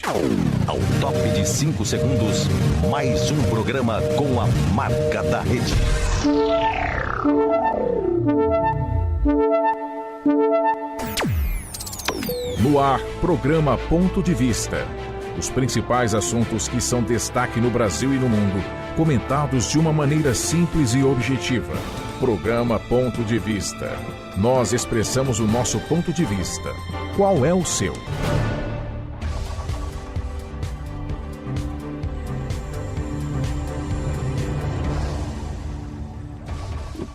Ao top de 5 segundos, mais um programa com a marca da rede. No ar, programa Ponto de Vista. Os principais assuntos que são destaque no Brasil e no mundo, comentados de uma maneira simples e objetiva. Programa Ponto de Vista. Nós expressamos o nosso ponto de vista. Qual é o seu?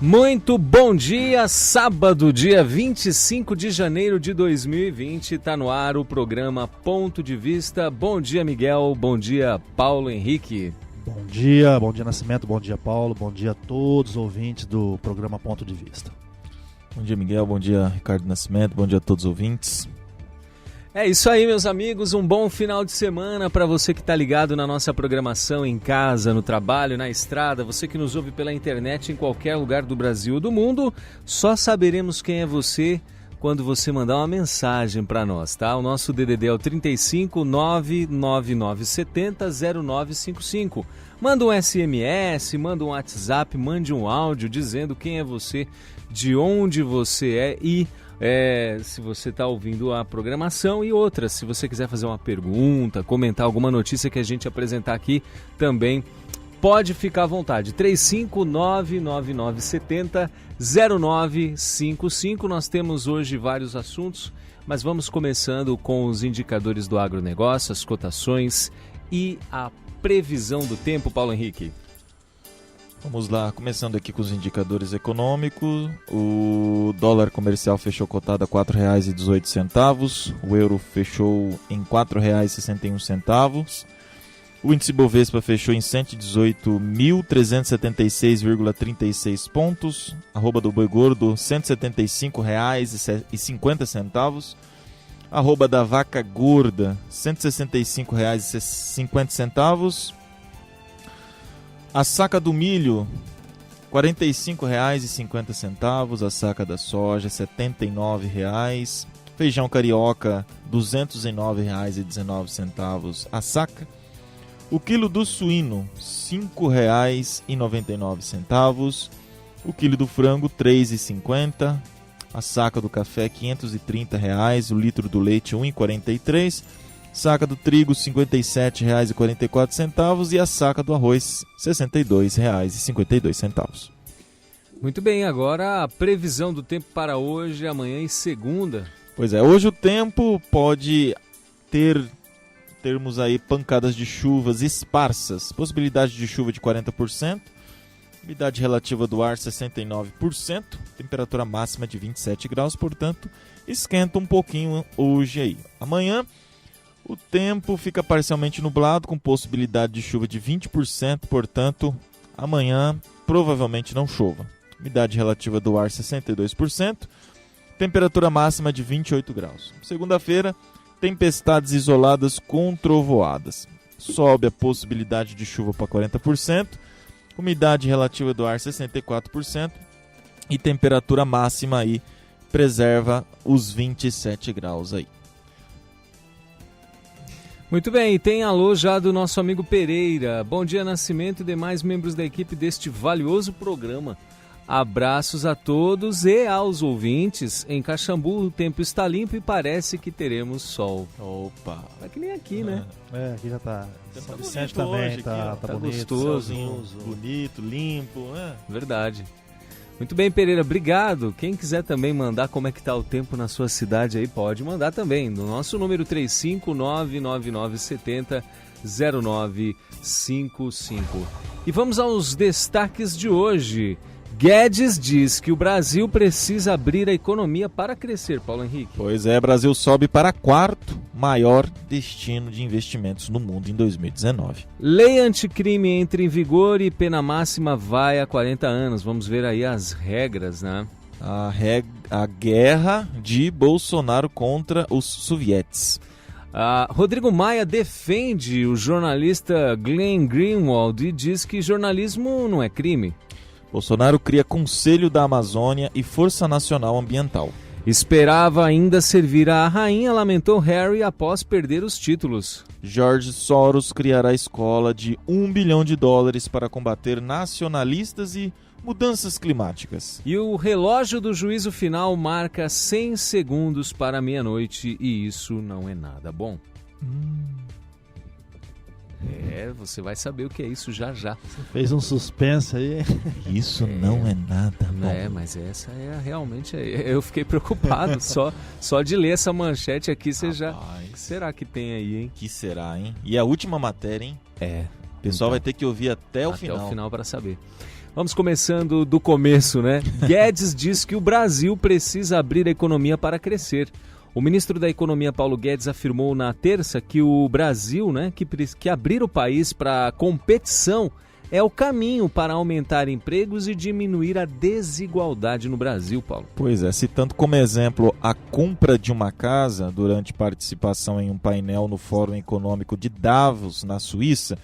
Muito bom dia, sábado, dia 25 de janeiro de 2020, tá no ar o programa Ponto de Vista. Bom dia, Miguel, bom dia, Paulo Henrique. Bom dia Nascimento, bom dia Paulo, bom dia a todos os ouvintes do programa Ponto de Vista. Bom dia, Miguel, bom dia, Ricardo Nascimento, bom dia a todos os ouvintes. É isso aí, meus amigos, um bom final de semana para você que está ligado na nossa programação em casa, no trabalho, na estrada, você que nos ouve pela internet em qualquer lugar do Brasil ou do mundo. Só saberemos quem é você quando você mandar uma mensagem para nós, tá? O nosso DDD é o 35 99970 0955. Manda um SMS, manda um WhatsApp, mande um áudio dizendo quem é você, de onde você é e se você está ouvindo a programação e outras. Se você quiser fazer uma pergunta, comentar alguma notícia que a gente apresentar aqui, também pode ficar à vontade. 3599970 0955. Nós temos hoje vários assuntos, mas vamos começando com os indicadores do agronegócio, as cotações e a previsão do tempo, Paulo Henrique. Vamos lá, começando aqui com os indicadores econômicos. O dólar comercial fechou cotado a R$ 4,18. O euro fechou em R$ 4,61. O índice Bovespa fechou em 118.376,36 pontos. Arroba do boi gordo, R$ 175,50. Arroba da vaca gorda, R$ 165,50. A saca do milho, R$ 45,50. A saca da soja, R$ 79,00. Feijão carioca, R$ 209,19 a saca. O quilo do suíno, R$ 5,99. O quilo do frango, R$ 3,50. A saca do café, R$ 530,00. O litro do leite, R$ 1,43. Saca do trigo, R$ 57,44. E a saca do arroz, R$ 62,52. Muito bem, agora a previsão do tempo para hoje, amanhã e segunda. Pois é, hoje o tempo pode termos aí pancadas de chuvas esparsas, possibilidade de chuva de 40%, umidade relativa do ar 69%, temperatura máxima de 27 graus, portanto, esquenta um pouquinho hoje aí. Amanhã, o tempo fica parcialmente nublado, com possibilidade de chuva de 20%, portanto, amanhã provavelmente não chova. Umidade relativa do ar 62%, temperatura máxima de 28 graus. Segunda-feira, tempestades isoladas com trovoadas. Sobe a possibilidade de chuva para 40%, umidade relativa do ar 64% e temperatura máxima aí preserva os 27 graus aí. Muito bem, tem alô já do nosso amigo Pereira. Bom dia, Nascimento e demais membros da equipe deste valioso programa. Abraços a todos e aos ouvintes. Em Caxambu o tempo está limpo e parece que teremos sol. Opa! É que nem aqui, né? Aqui já tá. São Vicente bonito também, hoje, tá aqui, ó. bonito. Gostoso. Bonito, limpo, né? Verdade. Muito bem, Pereira, obrigado. Quem quiser também mandar como é que está o tempo na sua cidade aí, pode mandar também. No nosso número 3599970 0955. E vamos aos destaques de hoje. Guedes diz que o Brasil precisa abrir a economia para crescer, Paulo Henrique. Pois é, Brasil sobe para quarto maior destino de investimentos no mundo em 2019. Lei anticrime entra em vigor e pena máxima vai a 40 anos. Vamos ver aí as regras, né? A guerra de Bolsonaro contra os sovietes. Rodrigo Maia defende o jornalista Glenn Greenwald e diz que jornalismo não é crime. Bolsonaro cria Conselho da Amazônia e Força Nacional Ambiental. Esperava ainda servir à rainha, lamentou Harry após perder os títulos. George Soros criará escola de $1 bilhão para combater nacionalistas e mudanças climáticas. E o relógio do juízo final marca 100 segundos para meia-noite e isso não é nada bom. Você vai saber o que é isso já já. Você fez um suspense aí. Isso não é nada bom. Mas essa realmente... Eu fiquei preocupado só de ler essa manchete aqui, você já... O que será que tem aí, hein? Que será, hein? E a última matéria, hein? O pessoal vai ter que ouvir até o final. Até o final para saber. Vamos começando do começo, né? Guedes diz que o Brasil precisa abrir a economia para crescer. O ministro da Economia, Paulo Guedes, afirmou na terça que o Brasil, que abrir o país para competição é o caminho para aumentar empregos e diminuir a desigualdade no Brasil, Paulo. Pois é, citando como exemplo a compra de uma casa durante participação em um painel no Fórum Econômico de Davos, na Suíça,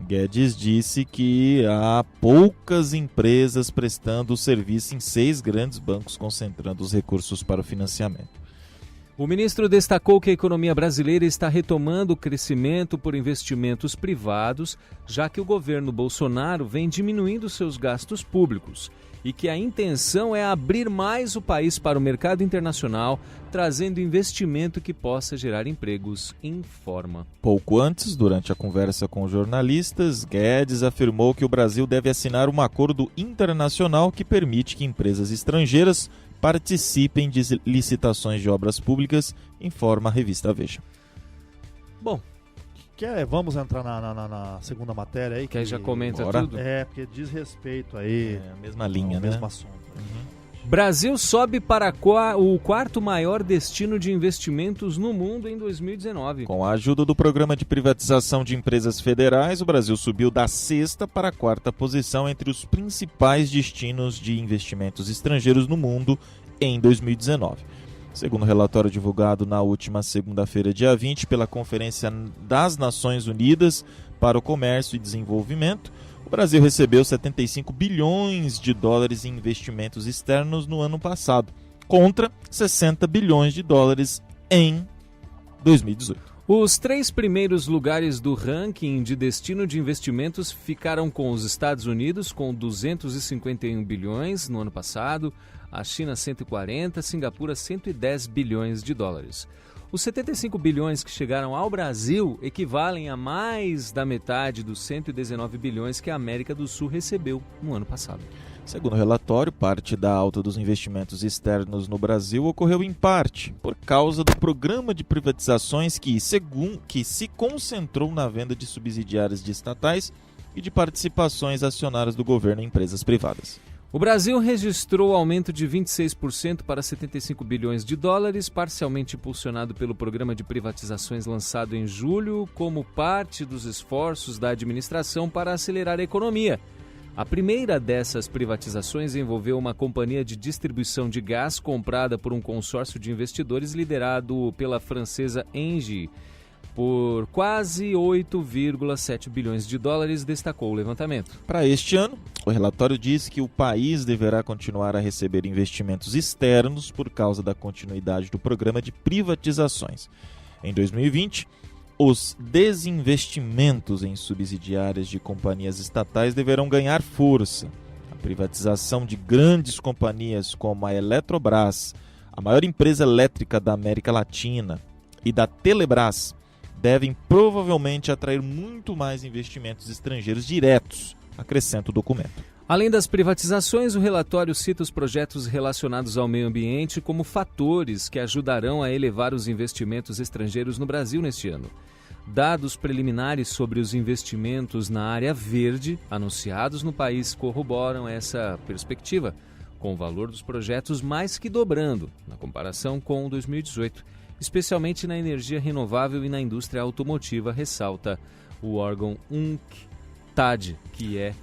Guedes disse que há poucas empresas prestando serviço em 6 grandes bancos concentrando os recursos para o financiamento. O ministro destacou que a economia brasileira está retomando o crescimento por investimentos privados, já que o governo Bolsonaro vem diminuindo seus gastos públicos e que a intenção é abrir mais o país para o mercado internacional, trazendo investimento que possa gerar empregos, informa. Pouco antes, durante a conversa com jornalistas, Guedes afirmou que o Brasil deve assinar um acordo internacional que permite que empresas estrangeiras participem de licitações de obras públicas, informa a revista Veja. Bom, vamos entrar na segunda matéria aí. Que aí já comenta Bora. tudo? Porque diz respeito aí. A mesma linha, né? Mesmo assunto. Brasil sobe para o quarto maior destino de investimentos no mundo em 2019. Com a ajuda do Programa de Privatização de Empresas Federais, o Brasil subiu da 6ª para a 4ª posição entre os principais destinos de investimentos estrangeiros no mundo em 2019. Segundo o relatório divulgado na última segunda-feira, dia 20, pela Conferência das Nações Unidas para o Comércio e Desenvolvimento, o Brasil recebeu 75 bilhões de dólares em investimentos externos no ano passado, contra 60 bilhões de dólares em 2018. Os 3 primeiros lugares do ranking de destino de investimentos ficaram com os Estados Unidos, com 251 bilhões no ano passado, a China 140, Singapura 110 bilhões de dólares. Os 75 bilhões que chegaram ao Brasil equivalem a mais da metade dos 119 bilhões que a América do Sul recebeu no ano passado. Segundo o relatório, parte da alta dos investimentos externos no Brasil ocorreu em parte por causa do programa de privatizações que se concentrou na venda de subsidiárias de estatais e de participações acionárias do governo em empresas privadas. O Brasil registrou aumento de 26% para 75 bilhões de dólares, parcialmente impulsionado pelo programa de privatizações lançado em julho, como parte dos esforços da administração para acelerar a economia. A primeira dessas privatizações envolveu uma companhia de distribuição de gás comprada por um consórcio de investidores liderado pela francesa Engie, por quase 8,7 bilhões de dólares, destacou o levantamento. Para este ano, o relatório diz que o país deverá continuar a receber investimentos externos por causa da continuidade do programa de privatizações. Em 2020, os desinvestimentos em subsidiárias de companhias estatais deverão ganhar força. A privatização de grandes companhias como a Eletrobras, a maior empresa elétrica da América Latina, e da Telebrás, devem provavelmente atrair muito mais investimentos estrangeiros diretos, acrescenta o documento. Além das privatizações, o relatório cita os projetos relacionados ao meio ambiente como fatores que ajudarão a elevar os investimentos estrangeiros no Brasil neste ano. Dados preliminares sobre os investimentos na área verde anunciados no país corroboram essa perspectiva, com o valor dos projetos mais que dobrando na comparação com 2018. Especialmente na energia renovável e na indústria automotiva, ressalta o órgão UNCTAD, que é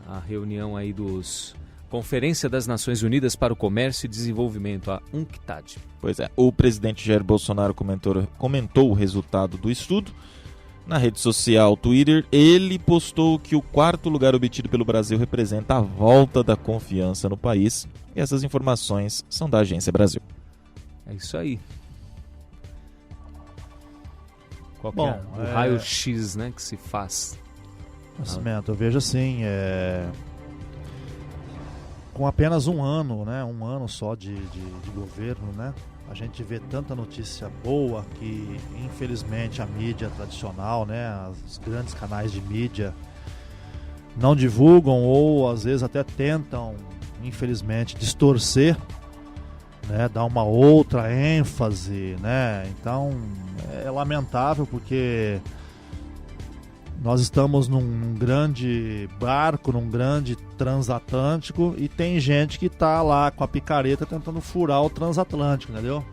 a reunião aí dos Conferência das Nações Unidas para o Comércio e Desenvolvimento, a UNCTAD. Pois é, o presidente Jair Bolsonaro comentou o resultado do estudo. Na rede social Twitter, ele postou que o 4º lugar obtido pelo Brasil representa a volta da confiança no país. E essas informações são da Agência Brasil. É isso aí. Qual que Bom, é o raio-x, né, que se faz? Nascimento, eu vejo assim, com apenas um ano, né, um ano só de governo, né, a gente vê tanta notícia boa que, infelizmente, a mídia tradicional, né, os grandes canais de mídia não divulgam ou, às vezes, até tentam, infelizmente, distorcer, né, dar uma outra ênfase, né, então é lamentável porque nós estamos num grande barco, num grande transatlântico e tem gente que tá lá com a picareta tentando furar o transatlântico, entendeu?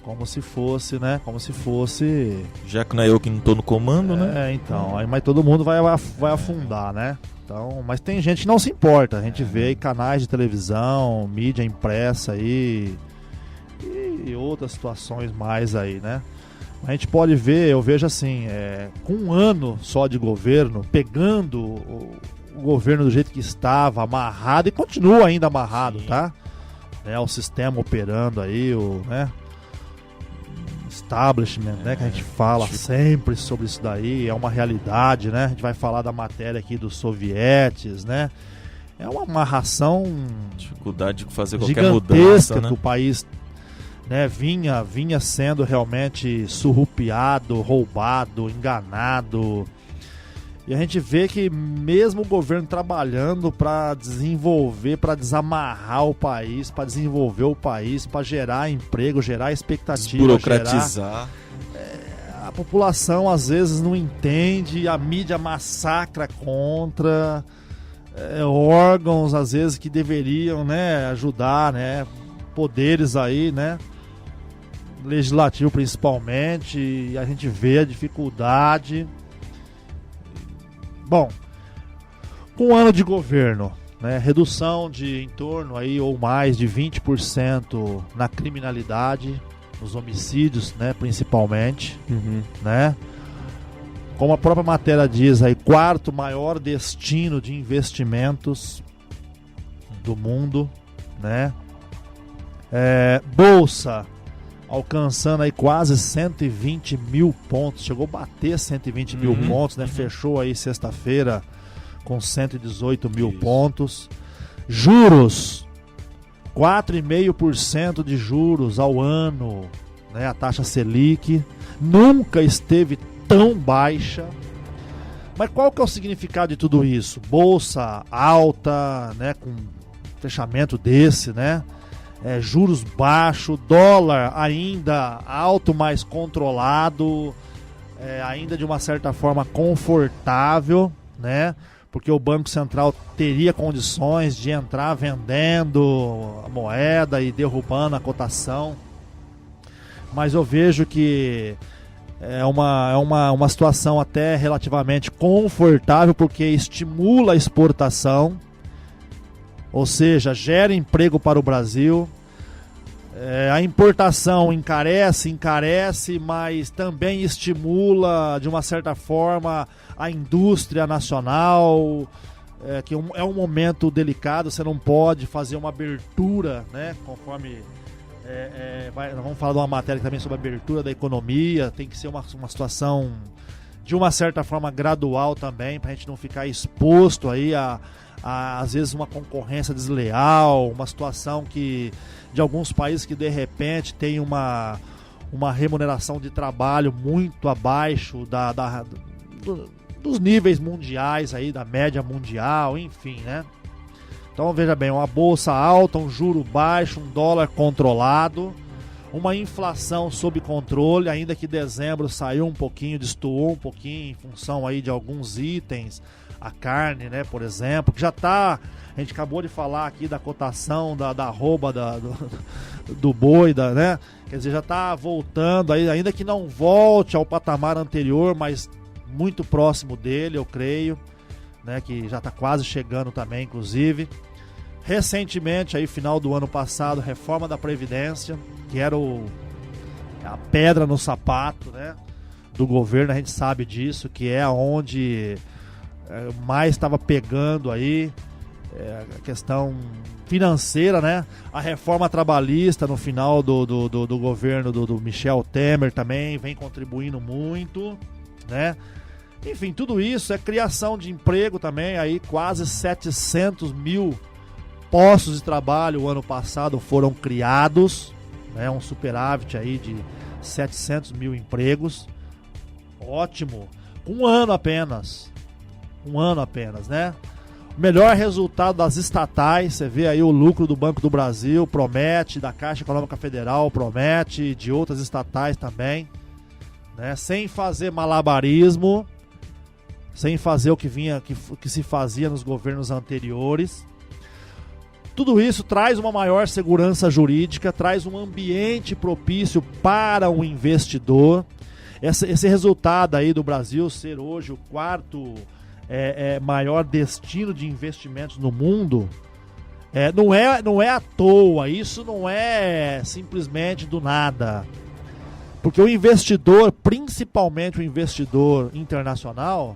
Como se fosse, né? Como se fosse... Já que não é eu que não tô no comando, né? Então, aí, mas todo mundo vai afundar, né? Então, mas tem gente que não se importa, a gente vê aí canais de televisão, mídia impressa aí e outras situações mais aí, né? A gente pode ver, eu vejo assim, com um ano só de governo, pegando o governo do jeito que estava, amarrado, e continua ainda amarrado, sim, tá? O sistema operando aí, né? Establishment, né? Que a gente fala sempre sobre isso daí, é uma realidade, né? A gente vai falar da matéria aqui dos sovietes, né? É uma amarração... Dificuldade de fazer qualquer gigantesca mudança, né? Que o país... né, vinha sendo realmente surrupiado, roubado, enganado. E a gente vê que mesmo o governo trabalhando para desenvolver, para desamarrar o país, para desenvolver o país, para gerar emprego, gerar expectativa, burocratizar. A população às vezes não entende, a mídia massacra contra órgãos às vezes que deveriam, né, ajudar, né, poderes aí, né, legislativo principalmente, e a gente vê a dificuldade. Bom, com um ano de governo, né, redução de em torno aí ou mais de 20% na criminalidade, nos homicídios, né, principalmente, né? Como a própria matéria diz aí, quarto maior destino de investimentos do mundo, né? Bolsa alcançando aí quase 120 mil pontos, chegou a bater 120 mil pontos, né? Fechou aí sexta-feira com 118 mil pontos. Juros, 4,5% de juros ao ano, né? A taxa Selic nunca esteve tão baixa. Mas qual que é o significado de tudo isso? Bolsa alta, né? Com fechamento desse, né? Juros baixos, dólar ainda alto, mas controlado, ainda de uma certa forma confortável, né? Porque o Banco Central teria condições de entrar vendendo a moeda e derrubando a cotação. Mas eu vejo que é uma situação até relativamente confortável, porque estimula a exportação, ou seja, gera emprego para o Brasil. A importação encarece, mas também estimula, de uma certa forma, a indústria nacional, que é um momento delicado, você não pode fazer uma abertura, né, conforme... nós vamos falar de uma matéria também sobre a abertura da economia, tem que ser uma situação, de uma certa forma, gradual também, para a gente não ficar exposto aí às vezes uma concorrência desleal, uma situação que de alguns países que de repente tem uma remuneração de trabalho muito abaixo dos níveis mundiais aí, da média mundial, enfim, né? Então veja bem, uma bolsa alta, um juro baixo, um dólar controlado, uma inflação sob controle, ainda que dezembro saiu um pouquinho, destoou um pouquinho em função aí de alguns itens, a carne, né, por exemplo, que já está, a gente acabou de falar aqui da cotação da arroba do boi, né, quer dizer, já está voltando, aí, ainda que não volte ao patamar anterior, mas muito próximo dele, eu creio, né, que já está quase chegando também, inclusive. Recentemente, aí final do ano passado, reforma da Previdência, que era a pedra no sapato, né, do governo, a gente sabe disso, que é onde mais estava pegando aí, a questão financeira, né? A reforma trabalhista no final do governo do Michel Temer também vem contribuindo muito, né? Enfim, tudo isso é criação de emprego também, aí quase 700 mil postos de trabalho o ano passado foram criados, né? Um superávit aí de 700 mil empregos, ótimo, um ano apenas, né? Melhor resultado das estatais, você vê aí o lucro do Banco do Brasil, promete, da Caixa Econômica Federal, promete, de outras estatais também, né? Sem fazer malabarismo, sem fazer o que se fazia nos governos anteriores. Tudo isso traz uma maior segurança jurídica, traz um ambiente propício para o investidor. Esse resultado aí do Brasil ser hoje o quarto maior destino de investimentos no mundo, não é à toa, isso não é simplesmente do nada. Porque o investidor, principalmente o investidor internacional,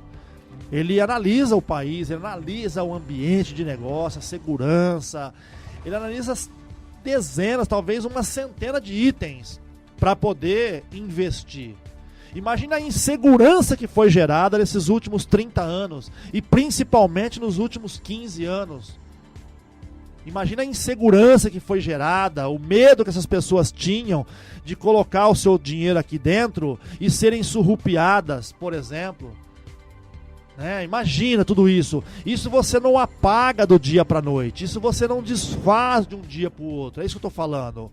ele analisa o país, ele analisa o ambiente de negócio, a segurança, ele analisa dezenas, talvez uma centena de itens para poder investir. Imagina a insegurança que foi gerada nesses últimos 30 anos e principalmente nos últimos 15 anos. Imagina a insegurança que foi gerada, o medo que essas pessoas tinham de colocar o seu dinheiro aqui dentro e serem surrupiadas, por exemplo. Né? Imagina tudo isso. Isso você não apaga do dia para a noite. Isso você não desfaz de um dia para o outro. É isso que eu estou falando.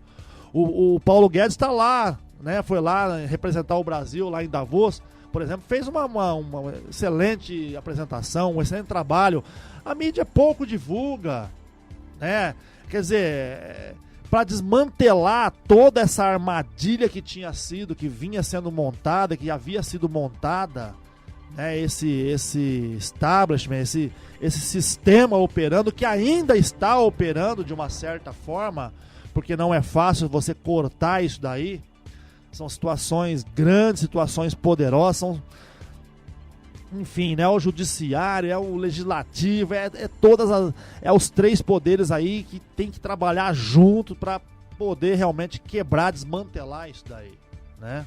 O Paulo Guedes está lá, né? Foi lá representar o Brasil lá em Davos, por exemplo, fez uma excelente apresentação, um excelente trabalho. A mídia pouco divulga, né? Quer dizer, para desmantelar toda essa armadilha que vinha sendo montada, que havia sido montada, né? Esse establishment, esse sistema operando, que ainda está operando de uma certa forma, porque não é fácil você cortar isso daí. São situações grandes, situações poderosas, enfim, né? O judiciário, é o legislativo, é os três poderes aí que tem que trabalhar junto para poder realmente quebrar, desmantelar isso daí, né?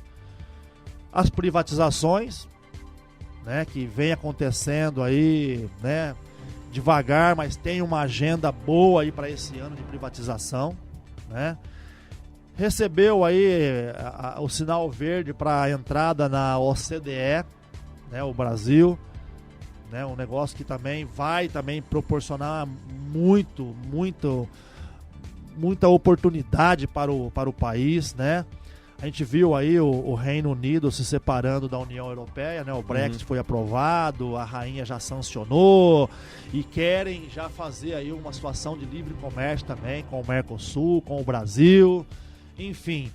As privatizações, né, que vem acontecendo aí, né, devagar, mas tem uma agenda boa aí para esse ano de privatização, né? Recebeu aí o sinal verde para a entrada na OCDE, né, o Brasil, né, um negócio que também vai proporcionar muita oportunidade para o país, né? A gente viu aí o Reino Unido se separando da União Europeia, né? O Brexit foi aprovado, a rainha já sancionou e querem já fazer aí uma situação de livre comércio também com o Mercosul, com o Brasil. Enfim,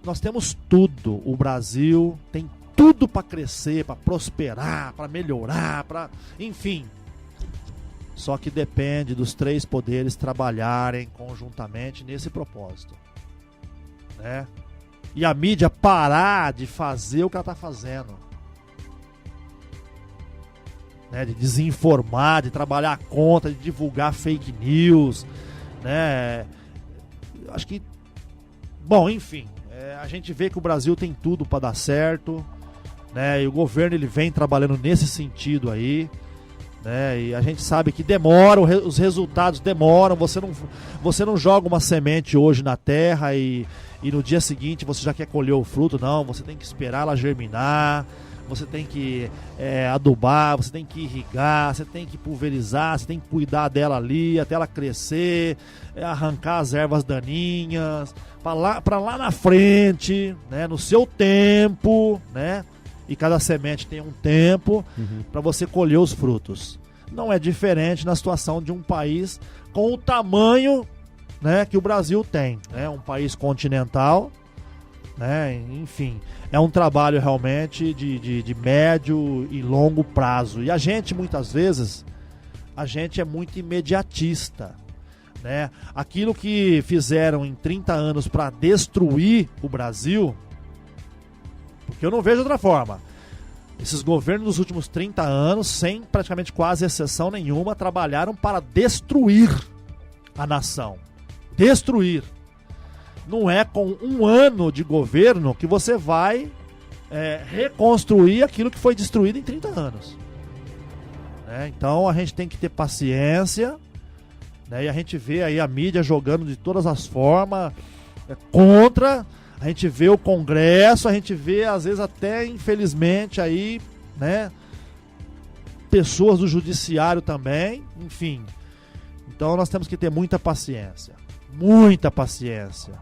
nós temos tudo. O Brasil tem tudo para crescer, para prosperar, para melhorar, enfim. Só que depende dos três poderes trabalharem conjuntamente nesse propósito, né? E a mídia parar de fazer o que ela está fazendo, né? De desinformar, de trabalhar contra, de divulgar fake news, né? Acho que, bom, enfim, a gente vê que o Brasil tem tudo para dar certo, né? E o governo ele vem trabalhando nesse sentido aí, né? E a gente sabe que demora, os resultados demoram. Você não joga uma semente hoje na terra e no dia seguinte você já quer colher o fruto. Não, você tem que esperar ela germinar, você tem que adubar, você tem que irrigar, você tem que pulverizar, você tem que cuidar dela ali até ela crescer, arrancar as ervas daninhas, para lá na frente, né, no seu tempo, né? E cada semente tem um tempo para você colher os frutos. Não é diferente na situação de um país com o tamanho, né, que o Brasil tem, né? Um país continental, né? Enfim, é um trabalho realmente de médio e longo prazo. E a gente, muitas vezes, é muito imediatista, né? Aquilo que fizeram em 30 anos para destruir o Brasil, porque eu não vejo outra forma. Esses governos dos últimos 30 anos, sem praticamente quase exceção nenhuma, trabalharam para destruir a nação. Destruir. Não é com um ano de governo que você vai reconstruir aquilo que foi destruído em 30 anos. Então a gente tem que ter paciência, né? E a gente vê aí a mídia jogando de todas as formas contra. A gente vê o Congresso, a gente vê às vezes até, infelizmente, aí, né, pessoas do judiciário também, enfim. Então nós temos que ter muita paciência. Muita paciência.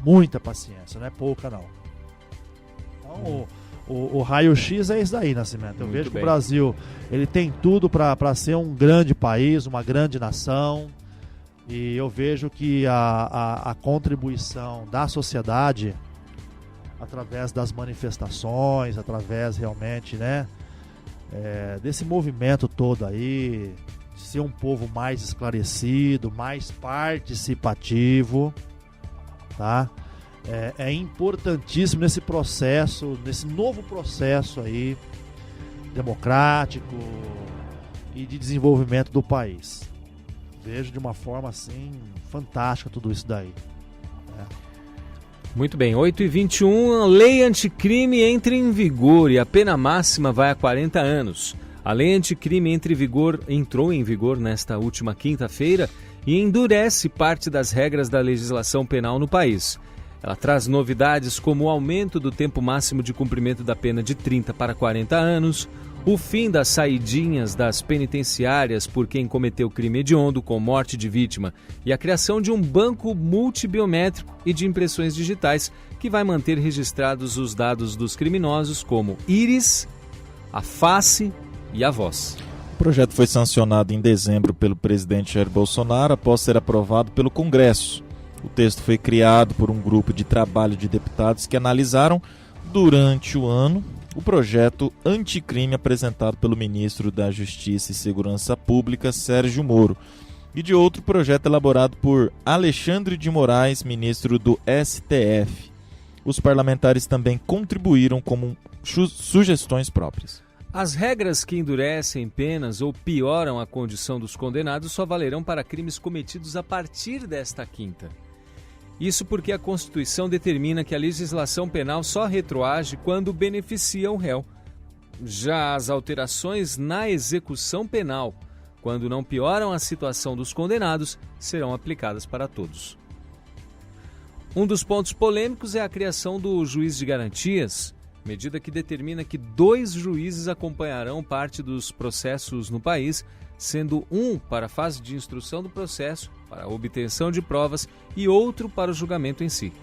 Muita paciência, não é pouca não. Então o raio-x é isso daí, Nascimento. Eu vejo que o Brasil ele tem tudo para ser um grande país, uma grande nação. E eu vejo que a contribuição da sociedade, através das manifestações, através realmente, né, desse movimento todo aí, de ser um povo mais esclarecido, mais participativo, tá? É importantíssimo nesse processo, nesse novo processo aí, democrático e de desenvolvimento do país. Vejo de uma forma assim fantástica tudo isso daí. Muito bem, 8h21, a lei anticrime entra em vigor e a pena máxima vai a 40 anos. A lei anticrime entrou em vigor nesta última quinta-feira e endurece parte das regras da legislação penal no país. Ela traz novidades como o aumento do tempo máximo de cumprimento da pena de 30 para 40 anos, o fim das saidinhas das penitenciárias por quem cometeu crime hediondo com morte de vítima e a criação de um banco multibiométrico e de impressões digitais que vai manter registrados os dados dos criminosos como íris, a face e a voz. O projeto foi sancionado em dezembro pelo presidente Jair Bolsonaro após ser aprovado pelo Congresso. O texto foi criado por um grupo de trabalho de deputados que analisaram durante o ano o projeto anticrime apresentado pelo ministro da Justiça e Segurança Pública, Sérgio Moro, e de outro projeto elaborado por Alexandre de Moraes, ministro do STF. Os parlamentares também contribuíram com sugestões próprias. As regras que endurecem penas ou pioram a condição dos condenados só valerão para crimes cometidos a partir desta quinta. Isso porque a Constituição determina que a legislação penal só retroage quando beneficia o réu. Já as alterações na execução penal, quando não pioram a situação dos condenados, serão aplicadas para todos. Um dos pontos polêmicos é a criação do juiz de garantias, medida que determina que 2 juízes acompanharão parte dos processos no país, sendo um para a fase de instrução do processo, para a obtenção de provas, e outro para o julgamento em si.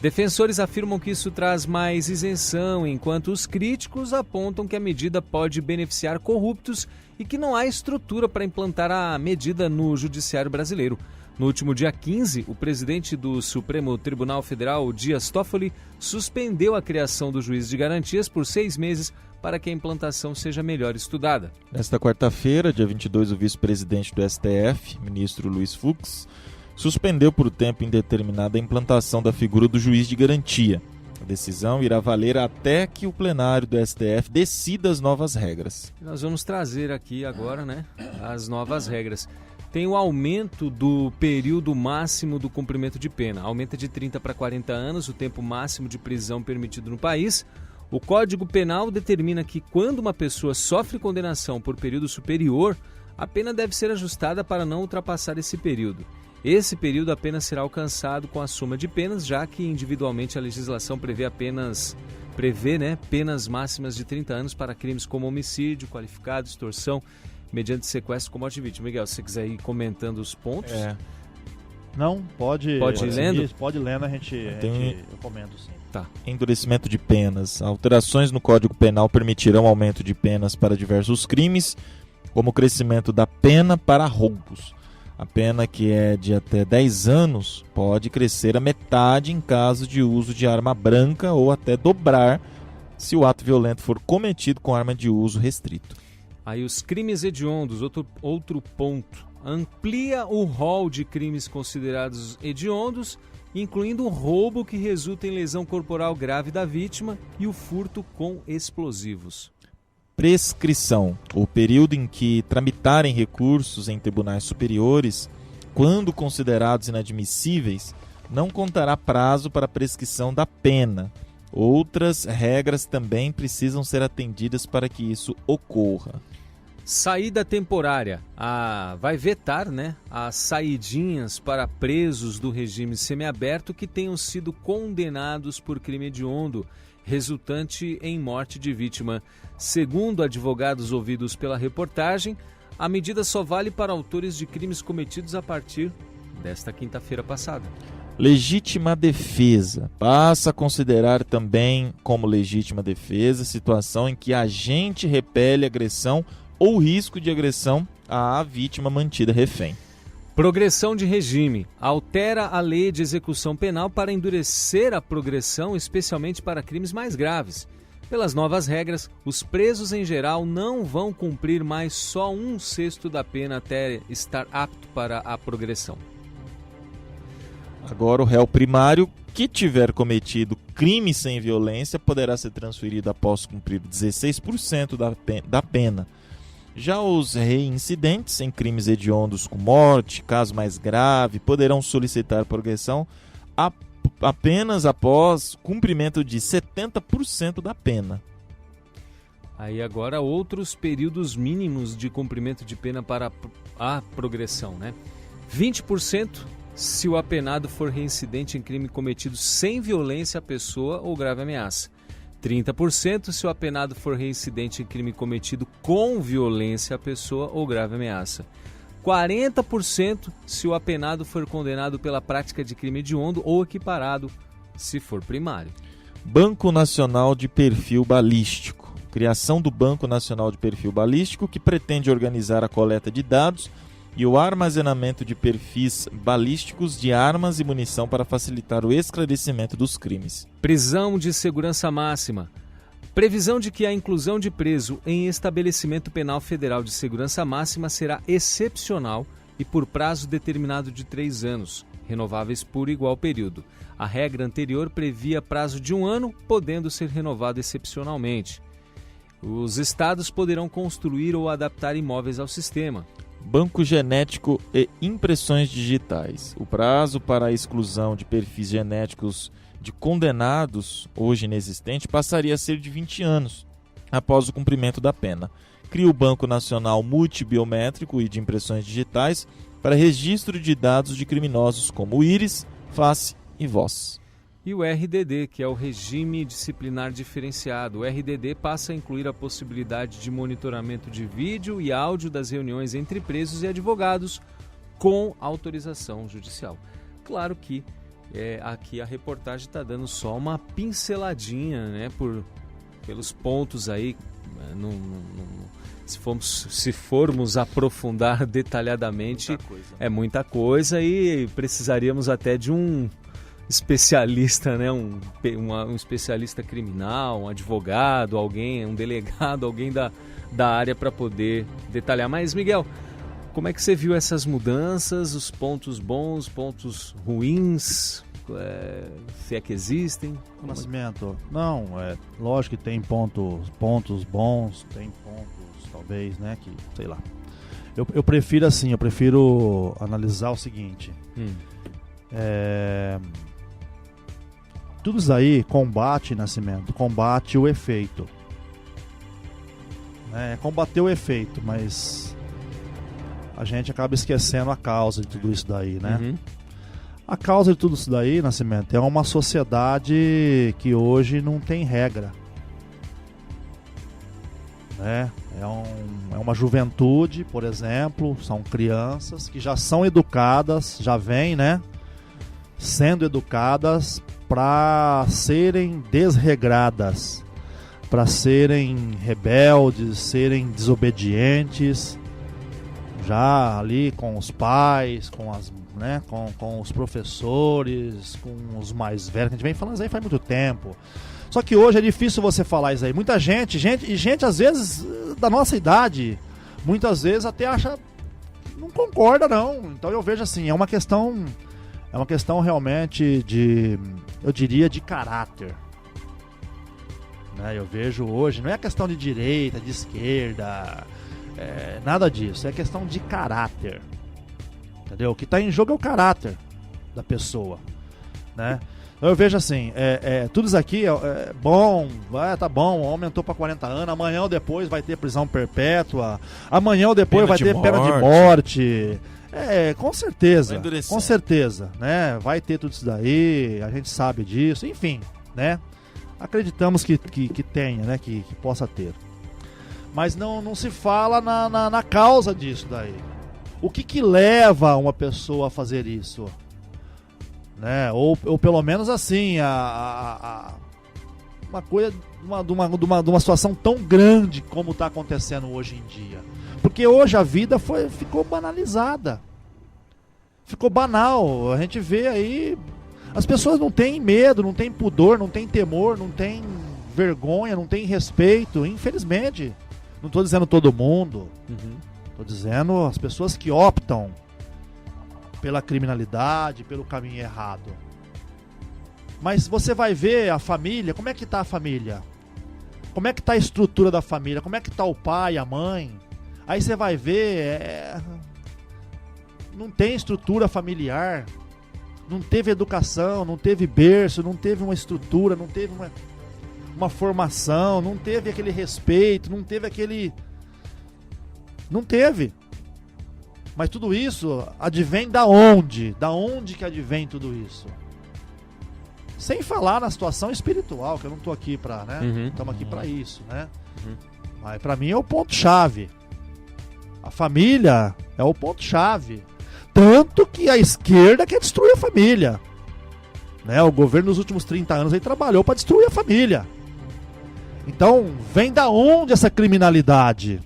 Defensores afirmam que isso traz mais isenção, enquanto os críticos apontam que a medida pode beneficiar corruptos e que não há estrutura para implantar a medida no judiciário brasileiro. No último dia 15, o presidente do Supremo Tribunal Federal, Dias Toffoli, suspendeu a criação do juiz de garantias por 6 meses para que a implantação seja melhor estudada. Nesta quarta-feira, dia 22, o vice-presidente do STF, ministro Luiz Fux, suspendeu por tempo indeterminado a implantação da figura do juiz de garantia. A decisão irá valer até que o plenário do STF decida as novas regras. Nós vamos trazer aqui agora, né, as novas regras. Tem o aumento do período máximo do cumprimento de pena. Aumenta de 30 para 40 anos o tempo máximo de prisão permitido no país. O Código Penal determina que quando uma pessoa sofre condenação por período superior, a pena deve ser ajustada para não ultrapassar esse período. Esse período apenas será alcançado com a soma de penas, já que individualmente a legislação prevê penas máximas de 30 anos para crimes como homicídio, qualificado, extorsão, mediante sequestro com morte de vítima. Miguel, se você quiser ir comentando os pontos. Não, pode ir lendo? Pode ir lendo, eu comento sim. Tá. Endurecimento de penas. Alterações no Código Penal permitirão aumento de penas para diversos crimes, como o crescimento da pena para roubos. A pena, que é de até 10 anos, pode crescer a metade em caso de uso de arma branca ou até dobrar se o ato violento for cometido com arma de uso restrito. Aí os crimes hediondos, outro ponto. Amplia o rol de crimes considerados hediondos, incluindo o roubo que resulta em lesão corporal grave da vítima e o furto com explosivos. prescrição, o período em que tramitarem recursos em tribunais superiores, quando considerados inadmissíveis, não contará prazo para a prescrição da pena. Outras regras também precisam ser atendidas para que isso ocorra. Saída temporária. Vai vetar, né, as saidinhas para presos do regime semiaberto que tenham sido condenados por crime hediondo, resultante em morte de vítima. Segundo advogados ouvidos pela reportagem, a medida só vale para autores de crimes cometidos a partir desta quinta-feira passada. Legítima defesa. Passa a considerar também como legítima defesa situação em que agente repele agressão ou risco de agressão à vítima mantida refém. Progressão de regime. Altera a lei de execução penal para endurecer a progressão, especialmente para crimes mais graves. Pelas novas regras, os presos em geral não vão cumprir mais só 1/6 da pena até estar apto para a progressão. Agora, o réu primário que tiver cometido crime sem violência poderá ser transferido após cumprir 16% da pena. Já os reincidentes em crimes hediondos com morte, caso mais grave, poderão solicitar progressão apenas após cumprimento de 70% da pena. Aí agora outros períodos mínimos de cumprimento de pena para a progressão, né? 20% se o apenado for reincidente em crime cometido sem violência à pessoa ou grave ameaça. 30% se o apenado for reincidente em crime cometido com violência à pessoa ou grave ameaça. 40% se o apenado for condenado pela prática de crime hediondo ou equiparado, se for primário. Banco Nacional de Perfil Balístico. Criação do Banco Nacional de Perfil Balístico, que pretende organizar a coleta de dados e o armazenamento de perfis balísticos de armas e munição para facilitar o esclarecimento dos crimes. Prisão de segurança máxima. Previsão de que a inclusão de preso em estabelecimento penal federal de segurança máxima será excepcional e por prazo determinado de 3 anos, renováveis por igual período. A regra anterior previa prazo de 1 ano, podendo ser renovado excepcionalmente. Os estados poderão construir ou adaptar imóveis ao sistema. Banco genético e impressões digitais. O prazo para a exclusão de perfis genéticos de condenados, hoje inexistente, passaria a ser de 20 anos, após o cumprimento da pena. Cria o Banco Nacional Multibiométrico e de Impressões Digitais para registro de dados de criminosos como íris, face e voz. E o RDD, que é o Regime Disciplinar Diferenciado. O RDD passa a incluir a possibilidade de monitoramento de vídeo e áudio das reuniões entre presos e advogados com autorização judicial. Claro que aqui a reportagem está dando só uma pinceladinha, né, pelos pontos aí. Se formos aprofundar detalhadamente, é muita coisa e precisaríamos até de um especialista, né? um especialista criminal, um advogado, um delegado, alguém da área para poder detalhar. Mas, Miguel, como é que você viu essas mudanças, os pontos bons, pontos ruins, se é que existem? Nascimento, não, lógico que tem pontos bons, tem pontos talvez, né, que, sei lá. Eu prefiro assim, eu prefiro analisar o seguinte. Tudo isso aí combate, Nascimento, combate o efeito. Combater o efeito, mas a gente acaba esquecendo a causa de tudo isso daí, né? Uhum. A causa de tudo isso daí, Nascimento, é uma sociedade que hoje não tem regra. É uma juventude, por exemplo, são crianças que já são educadas, já vêm, né, sendo educadas para serem desregradas, para serem rebeldes, serem desobedientes, já ali com os pais, com os professores, com os mais velhos, que a gente vem falando isso aí faz muito tempo. Só que hoje é difícil você falar isso aí. Muita gente às vezes da nossa idade, muitas vezes até acha, não concorda não. Então eu vejo assim, é uma questão realmente eu diria de caráter, né? Eu vejo hoje, não é questão de direita, de esquerda, nada disso, é questão de caráter, entendeu? O que está em jogo é o caráter da pessoa, né? Eu vejo assim, tudo isso aqui é bom, tá bom, aumentou para 40 anos, amanhã ou depois vai ter prisão perpétua, amanhã ou depois vai ter pena de morte. Com certeza, né? Vai ter tudo isso daí, a gente sabe disso, enfim, né? Acreditamos que tenha, né? Que possa ter. Mas não se fala na causa disso daí. O que leva uma pessoa a fazer isso? Né? Ou pelo menos assim, uma coisa de uma situação tão grande como está acontecendo hoje em dia. Porque hoje a vida ficou banalizada. Ficou banal. A gente vê aí, as pessoas não têm medo, não têm pudor, não têm temor, não têm vergonha, não têm respeito, infelizmente. Não estou dizendo todo mundo. Estou dizendo as pessoas que optam pela criminalidade, pelo caminho errado. Mas você vai ver a família, como é que está a família? Como é que está a estrutura da família? Como é que está o pai, a mãe? Aí você vai ver, não tem estrutura familiar, não teve educação, não teve berço, não teve uma estrutura, não teve uma formação, não teve aquele respeito, não teve. Mas tudo isso advém da onde? Da onde que advém tudo isso? Sem falar na situação espiritual, que eu não estou aqui para, né? Estamos aqui para isso, né? Mas para mim é o ponto-chave. A família é o ponto-chave. Tanto que a esquerda quer destruir a família. Né? O governo nos últimos 30 anos aí trabalhou para destruir a família. Então, vem da onde essa criminalidade?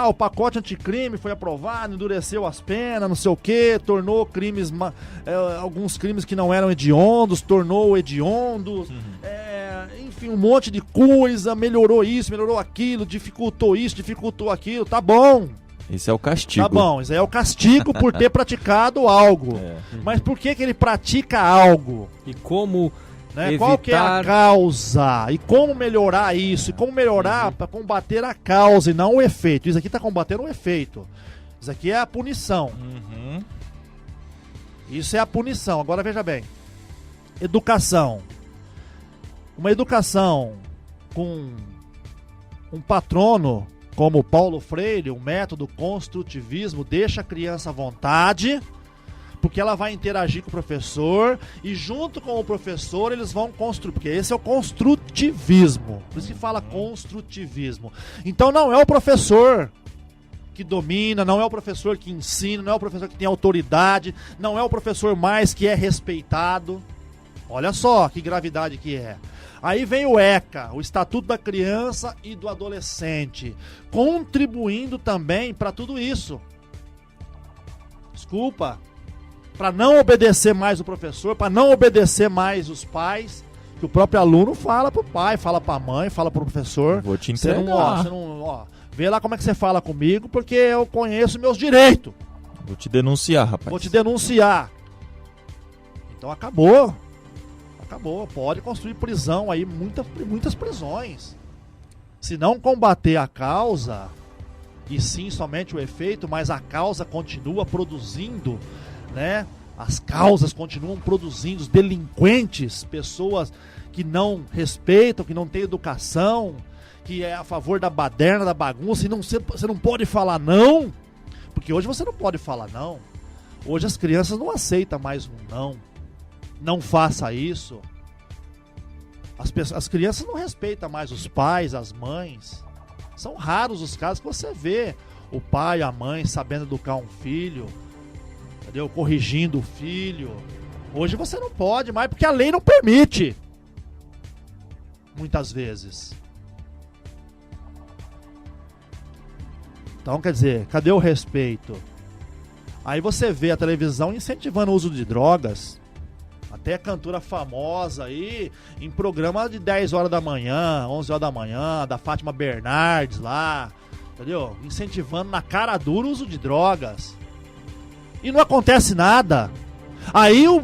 O pacote anticrime foi aprovado, endureceu as penas, não sei o que, tornou crimes, alguns crimes que não eram hediondos, tornou hediondos, enfim, um monte de coisa, melhorou isso, melhorou aquilo, dificultou isso, dificultou aquilo, tá bom. Esse é o castigo. Tá bom, isso aí é o castigo por ter praticado algo. Mas por que ele pratica algo? E como... Né? Qual que é a causa? E como melhorar isso? E como melhorar para combater a causa e não o efeito? Isso aqui está combatendo o efeito. Isso aqui é a punição. Isso é a punição. Agora veja bem. Educação. Uma educação com um patrono como Paulo Freire, o método construtivismo, deixa a criança à vontade, porque ela vai interagir com o professor e junto com o professor eles vão construir, porque esse é o construtivismo, por isso que fala construtivismo. Então não é o professor que domina, não é o professor que ensina, não é o professor que tem autoridade, não é o professor mais que é respeitado. Olha só que gravidade que é. Aí vem o ECA, o Estatuto da Criança e do Adolescente, contribuindo também para tudo isso. Desculpa. Para não obedecer mais o professor, para não obedecer mais os pais, que o próprio aluno fala pro pai, fala pra mãe, fala pro professor. Vou te entregar. Vê lá como é que você fala comigo, porque eu conheço meus direitos. Vou te denunciar, rapaz. Vou te denunciar. Então acabou. Pode construir prisão aí, muitas prisões. Se não combater a causa, e sim somente o efeito, mas a causa continua produzindo, né? As causas continuam produzindo os delinquentes, pessoas que não respeitam, que não têm educação, que é a favor da baderna, da bagunça, e você não pode falar não, porque hoje você não pode falar não. Hoje as crianças não aceitam mais um não. Não faça isso. As crianças não respeitam mais os pais, as mães. São raros os casos que você vê o pai, a mãe sabendo educar um filho, entendeu? Corrigindo o filho. Hoje você não pode mais, porque a lei não permite. Muitas vezes. Então, quer dizer, cadê o respeito? Aí você vê a televisão incentivando o uso de drogas. Até cantora famosa aí, em programa de 10 horas da manhã, 11 horas da manhã, da Fátima Bernardes lá, entendeu? Incentivando na cara dura o uso de drogas. E não acontece nada. Aí o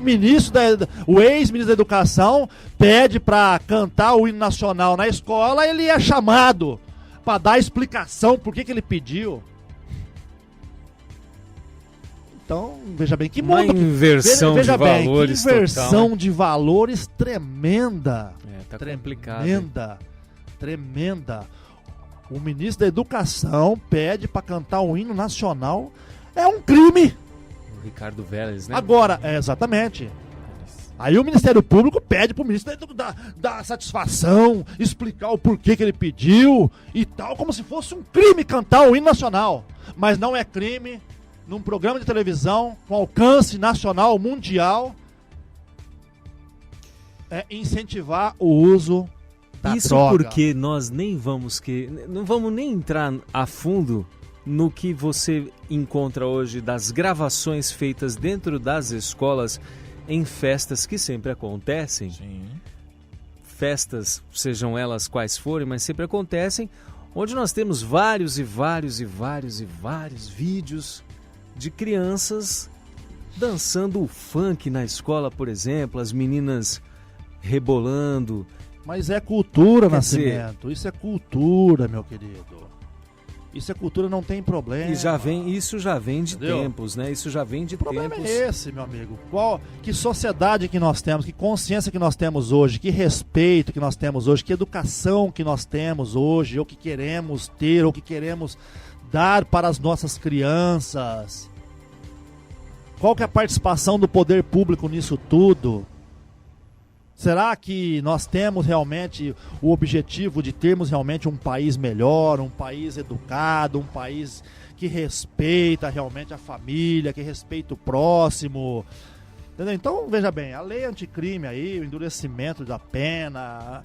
ex-ministro da Educação pede pra cantar o hino nacional na escola, ele é chamado pra dar explicação por que ele pediu. Então, veja bem, que Uma mundo... inversão veja de bem, valores que inversão total, né? de valores tremenda. Tá complicado. Hein? Tremenda. O ministro da Educação pede pra cantar o hino nacional. É um crime. O Ricardo Vélez, né? Agora, exatamente. Aí o Ministério Público pede pro ministro dar satisfação, explicar o porquê que ele pediu e tal, como se fosse um crime cantar o hino nacional. Mas não é crime num programa de televisão com alcance nacional, mundial, é incentivar o uso da Isso droga. porque nós não vamos nem entrar a fundo no que você encontra hoje das gravações feitas dentro das escolas em festas que sempre acontecem. Sim. Festas, sejam elas quais forem, mas sempre acontecem, onde nós temos vários vídeos de crianças dançando o funk na escola, por exemplo, as meninas rebolando. Mas é cultura, Quer dizer- Nascimento. Isso é cultura, meu querido. Isso é cultura, não tem problema. E isso já vem de Entendeu? tempos, né? Isso já vem de O problema tempos. é esse, meu amigo. Que sociedade que nós temos, que consciência que nós temos hoje, que respeito que nós temos hoje, que educação que nós temos hoje, ou que queremos ter, ou que queremos dar para as nossas crianças. Qual que é a participação do poder público nisso tudo? Será que nós temos realmente o objetivo de termos realmente um país melhor, um país educado, um país que respeita realmente a família, que respeita o próximo? Entendeu? Então, veja bem, a lei anticrime aí, o endurecimento da pena,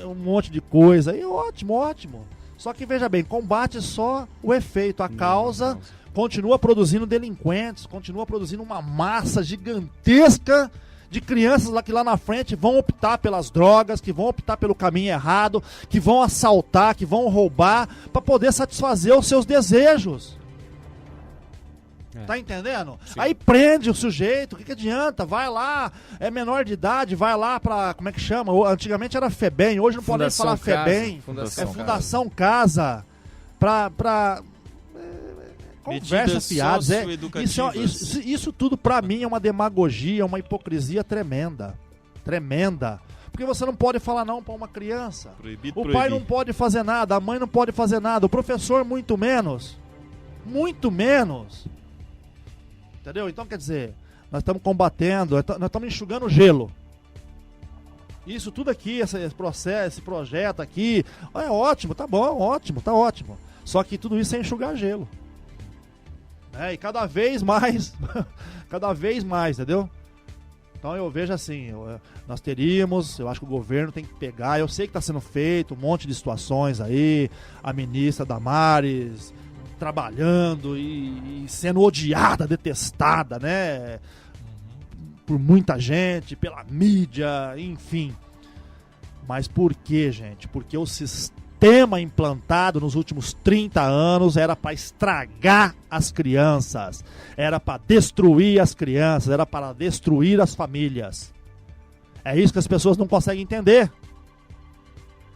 um monte de coisa aí, ótimo. Só que, veja bem, combate só o efeito, a causa continua produzindo delinquentes, continua produzindo uma massa gigantesca de crianças lá que lá na frente vão optar pelas drogas, que vão optar pelo caminho errado, que vão assaltar, que vão roubar para poder satisfazer os seus desejos. Tá entendendo? Sim. Aí prende o sujeito, o que adianta? Vai lá, é menor de idade, vai lá pra, como é que chama? Antigamente era FEBEM, hoje não pode nem falar FEBEM. É Fundação Casa. Conversa Medidas fiadas. socioeducativas. Isso tudo pra mim é uma demagogia, uma hipocrisia tremenda. Tremenda. Porque você não pode falar não pra uma criança. Proibido, O pai proibir. não pode fazer nada, a mãe não pode fazer nada, o professor muito menos. Muito menos. Entendeu? Então, quer dizer, nós estamos combatendo, nós estamos enxugando gelo. Isso tudo aqui, esse processo, esse projeto aqui, é ótimo, tá bom, ótimo, tá ótimo. Só que tudo isso é enxugar gelo. E cada vez mais, entendeu? Então eu vejo assim, nós teríamos, eu acho que o governo tem que pegar, eu sei que está sendo feito um monte de situações aí, a ministra Damares trabalhando e sendo odiada, detestada, né? Por muita gente, pela mídia, enfim. Mas por quê, gente? Porque o sistema implantado nos últimos 30 anos era para estragar as crianças, era para destruir as crianças, era para destruir as famílias. É isso que as pessoas não conseguem entender.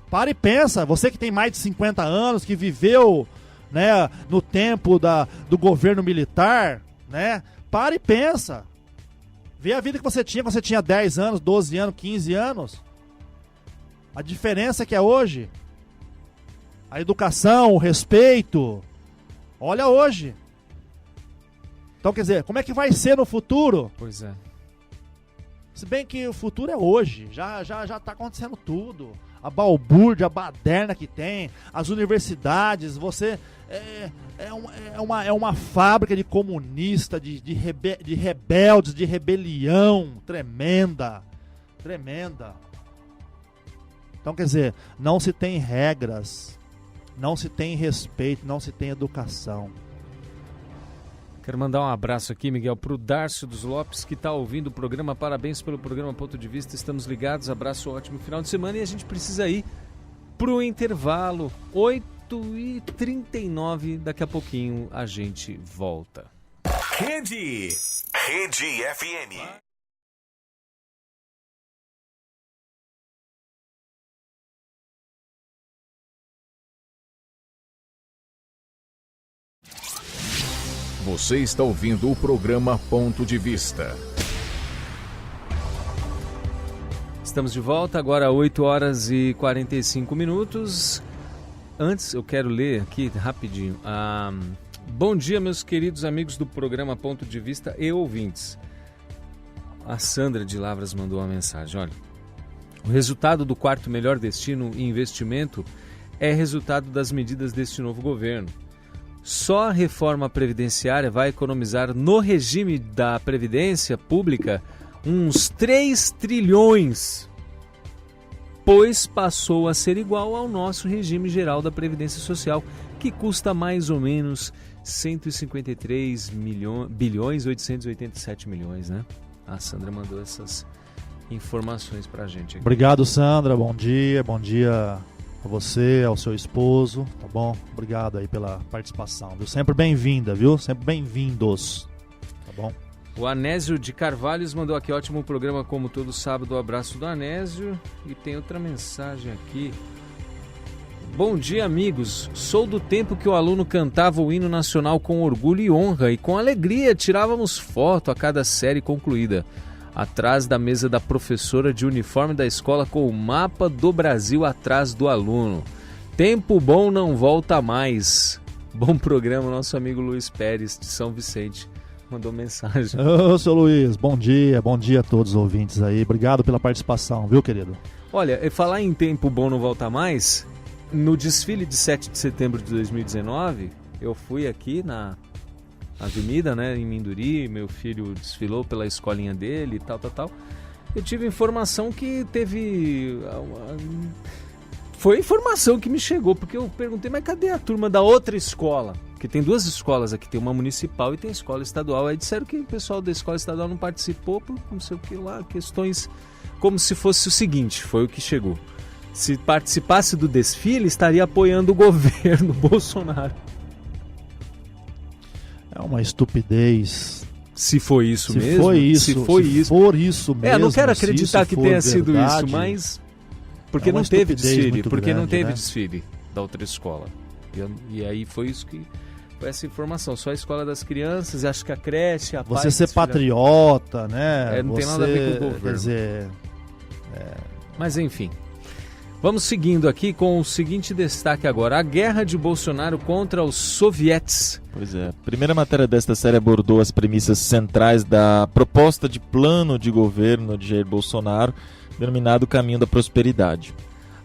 Para e pensa, você que tem mais de 50 anos, que viveu, né, no tempo do governo militar, né? Para e pensa. Vê a vida que você tinha quando você tinha 10 anos, 12 anos, 15 anos. A diferença que é hoje. A educação, o respeito. Olha hoje. Então, quer dizer, como é que vai ser no futuro? Pois é. Se bem que o futuro é hoje. Já tá acontecendo tudo. A balbúrdia, a baderna que tem, as universidades, você é uma fábrica de comunista, de rebeldes, de rebelião tremenda. Então, quer dizer, não se tem regras, não se tem respeito, não se tem educação. Quero mandar um abraço aqui, Miguel, pro Darcio dos Lopes, que está ouvindo o programa. Parabéns pelo programa Ponto de Vista. Estamos ligados. Abraço, ótimo final de semana. E a gente precisa ir pro intervalo. 8h39. Daqui a pouquinho a gente volta. Rede FM. Você está ouvindo o programa Ponto de Vista. Estamos de volta, agora 8 horas e 45 minutos. Antes, eu quero ler aqui rapidinho. Bom dia, meus queridos amigos do programa Ponto de Vista e ouvintes. A Sandra de Lavras mandou uma mensagem. Olha, o resultado do quarto melhor destino e investimento é resultado das medidas deste novo governo. Só a reforma previdenciária vai economizar no regime da Previdência Pública uns 3 trilhões, pois passou a ser igual ao nosso regime geral da Previdência Social, que custa mais ou menos 153 bilhões 887 milhões, né? A Sandra mandou essas informações pra gente aqui. Obrigado, Sandra, bom dia a você, ao seu esposo, tá bom? Obrigado aí pela participação, viu? Sempre bem-vinda, viu? Sempre bem-vindos, tá bom? O Anésio de Carvalhos mandou aqui, ótimo programa como todo sábado, abraço do Anésio. E tem outra mensagem aqui. Bom dia, amigos, sou do tempo que o aluno cantava o hino nacional com orgulho e honra e com alegria tirávamos foto a cada série concluída, atrás da mesa da professora de uniforme da escola com o mapa do Brasil atrás do aluno. Tempo bom não volta mais. Bom programa, nosso amigo Luiz Pérez de São Vicente mandou mensagem. Ô, seu Luiz, bom dia a todos os ouvintes aí. Obrigado pela participação, viu, querido? Olha, falar em tempo bom não volta mais, no desfile de 7 de setembro de 2019, eu fui aqui na avenida, né, em Minduri, meu filho desfilou pela escolinha dele e tal. Eu tive informação que teve... Foi informação que me chegou, porque eu perguntei, mas cadê a turma da outra escola? Porque tem 2 escolas aqui, tem uma municipal e tem a escola estadual. Aí disseram que o pessoal da escola estadual não participou por não sei o que lá, questões como se fosse o seguinte, foi o que chegou. Se participasse do desfile, estaria apoiando o governo Bolsonaro. É uma estupidez. Se foi isso se mesmo. Se for isso mesmo. Eu não quero acreditar que tenha sido verdade, isso, mas... Porque não teve desfile. Porque não teve desfile da outra escola. E aí foi isso que... Foi essa informação. Só a escola das crianças, acho que a creche, a Você ser patriota, né? Não tem nada a ver com o governo. Quer dizer... Mas enfim... Vamos seguindo aqui com o seguinte destaque agora. A guerra de Bolsonaro contra os sovietes. Pois é. A primeira matéria desta série abordou as premissas centrais da proposta de plano de governo de Jair Bolsonaro, denominado Caminho da Prosperidade.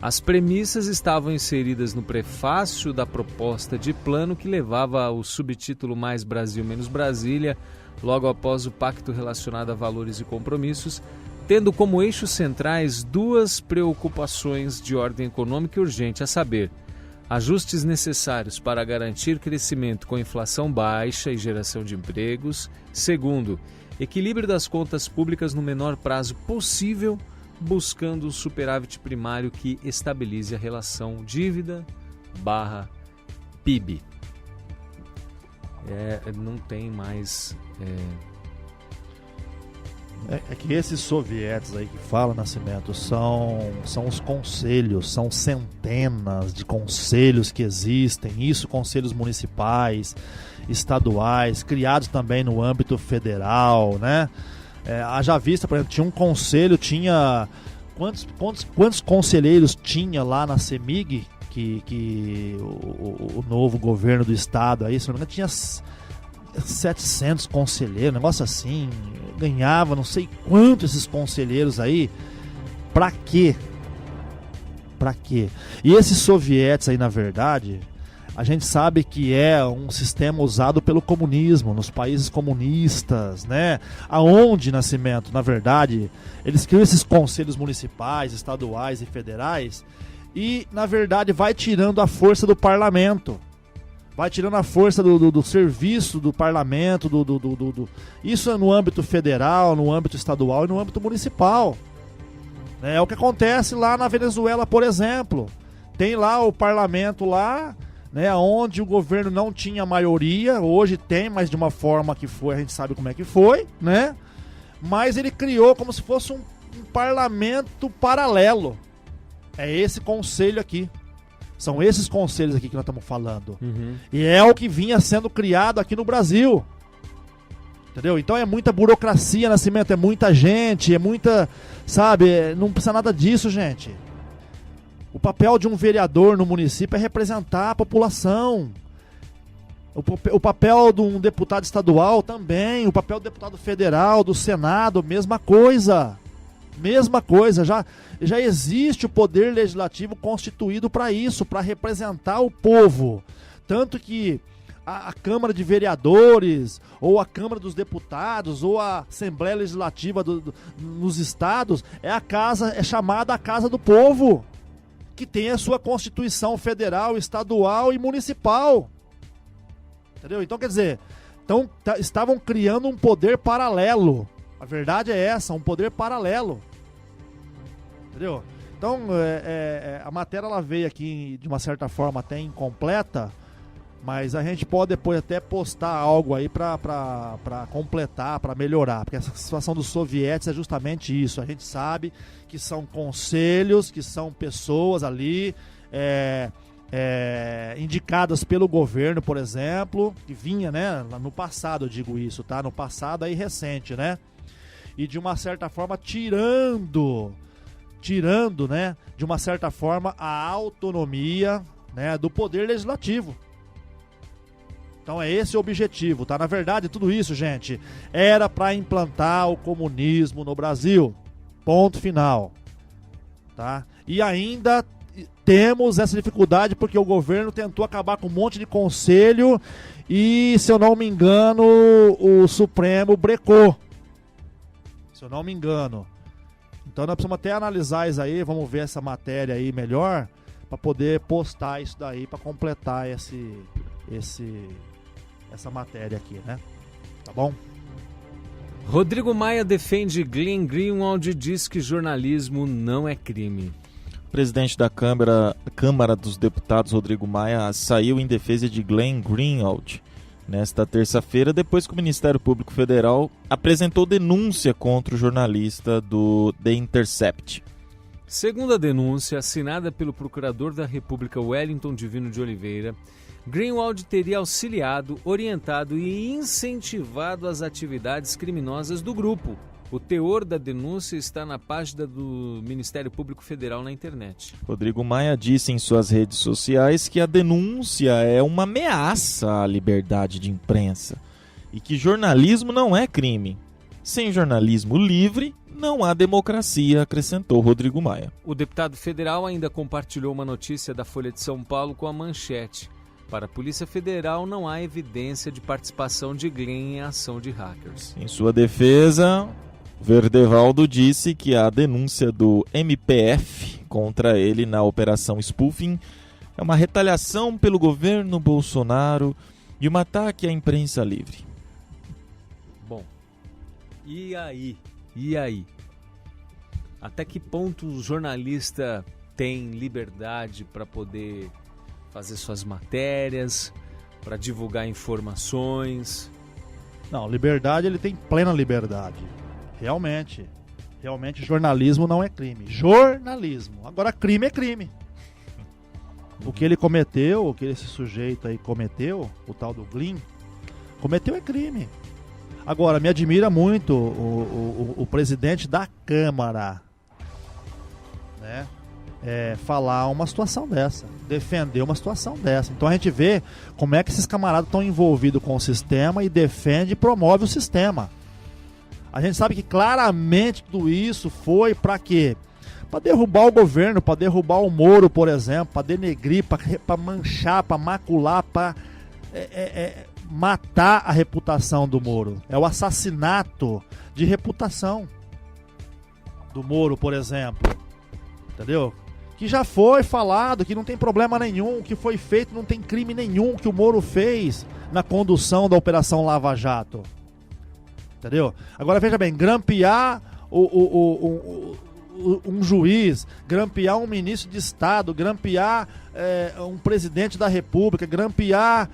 As premissas estavam inseridas no prefácio da proposta de plano que levava ao subtítulo Mais Brasil, Menos Brasília, logo após o pacto relacionado a valores e compromissos, tendo como eixos centrais 2 preocupações de ordem econômica e urgente, a saber, ajustes necessários para garantir crescimento com inflação baixa e geração de empregos. Segundo, equilíbrio das contas públicas no menor prazo possível, buscando um superávit primário que estabilize a relação dívida/PIB. Não tem mais... É que esses sovietes aí que fala, Nascimento, são os conselhos, são centenas de conselhos que existem, isso conselhos municipais, estaduais, criados também no âmbito federal, né? Haja vista, por exemplo, tinha um conselho, quantos conselheiros tinha lá na CEMIG, que o novo governo do estado aí, se não me engano, tinha 700 conselheiros, negócio assim, ganhava não sei quanto esses conselheiros aí, pra quê? E esses sovietes aí, na verdade, a gente sabe que é um sistema usado pelo comunismo, nos países comunistas, né? Aonde, Nascimento, na verdade, eles criam esses conselhos municipais, estaduais e federais e, na verdade, vai tirando a força do parlamento. Vai tirando a força do serviço do parlamento, isso é no âmbito federal, no âmbito estadual e no âmbito municipal. É o que acontece lá na Venezuela, por exemplo. Tem lá o parlamento lá, né, onde o governo não tinha maioria, hoje tem, mas de uma forma que foi, a gente sabe como é que foi, né? Mas ele criou como se fosse um parlamento paralelo. É esse conselho aqui. São esses conselhos aqui que nós estamos falando. Uhum. E é o que vinha sendo criado aqui no Brasil. Entendeu? Então é muita burocracia, Nascimento, é muita gente, é muita, sabe, não precisa nada disso, gente. O papel de um vereador no município é representar a população. O papel de um deputado estadual também, o papel do deputado federal, do Senado, mesma coisa. Mesma coisa, já existe o poder legislativo constituído para isso, para representar o povo. Tanto que a Câmara de Vereadores, ou a Câmara dos Deputados, ou a Assembleia Legislativa nos estados, é chamada a Casa do Povo, que tem a sua Constituição federal, estadual e municipal. Entendeu? Então, quer dizer, estavam criando um poder paralelo. A verdade é essa, um poder paralelo. Entendeu? Então, a matéria ela veio aqui de uma certa forma até incompleta, mas a gente pode depois até postar algo aí para completar, para melhorar, porque essa situação dos sovietes é justamente isso. A gente sabe que são conselhos, que são pessoas ali indicadas pelo governo, por exemplo, que vinha, né, no passado, eu digo isso, tá? No passado aí recente, né? E de uma certa forma tirando, né, de uma certa forma a autonomia, né, do poder legislativo. Então é esse o objetivo, tá? Na verdade, tudo isso, gente, era para implantar o comunismo no Brasil. Ponto final. Tá? E ainda temos essa dificuldade porque o governo tentou acabar com um monte de conselho e, se eu não me engano, o Supremo brecou. Se eu não me engano. Então nós precisamos até analisar isso aí, vamos ver essa matéria aí melhor, para poder postar isso daí, para completar essa matéria aqui, né? Tá bom? Rodrigo Maia defende Glenn Greenwald e diz que jornalismo não é crime. O presidente da Câmara dos Deputados, Rodrigo Maia, saiu em defesa de Glenn Greenwald nesta terça-feira, depois que o Ministério Público Federal apresentou denúncia contra o jornalista do The Intercept. Segundo a denúncia, assinada pelo procurador da República Wellington Divino de Oliveira, Greenwald teria auxiliado, orientado e incentivado as atividades criminosas do grupo. O teor da denúncia está na página do Ministério Público Federal na internet. Rodrigo Maia disse em suas redes sociais que a denúncia é uma ameaça à liberdade de imprensa e que jornalismo não é crime. Sem jornalismo livre, não há democracia, acrescentou Rodrigo Maia. O deputado federal ainda compartilhou uma notícia da Folha de São Paulo com a manchete: para a Polícia Federal não há evidência de participação de Glenn em ação de hackers. Em sua defesa, Verdevaldo disse que a denúncia do MPF contra ele na Operação Spoofing é uma retaliação pelo governo Bolsonaro e um ataque à imprensa livre. Bom, e aí? Até que ponto o jornalista tem liberdade para poder fazer suas matérias, para divulgar informações? Não, liberdade, ele tem plena liberdade. Realmente, jornalismo não é crime. Jornalismo. Agora, crime é crime. O que ele cometeu, o que esse sujeito aí cometeu, o tal do Glenn, cometeu é crime. Agora, me admira muito o presidente da Câmara, né? Falar uma situação dessa, defender uma situação dessa. Então a gente vê como é que esses camaradas estão envolvidos com o sistema e defende e promove o sistema. A gente sabe que claramente tudo isso foi para quê? Para derrubar o governo, para derrubar o Moro, por exemplo, para denegrir, para manchar, para macular, para matar a reputação do Moro. É o assassinato de reputação do Moro, por exemplo. Entendeu? Que já foi falado, que não tem problema nenhum, que foi feito, não tem crime nenhum que o Moro fez na condução da Operação Lava Jato. Entendeu? Agora veja bem, grampear um juiz, grampear um ministro de Estado, grampear um presidente da República, grampear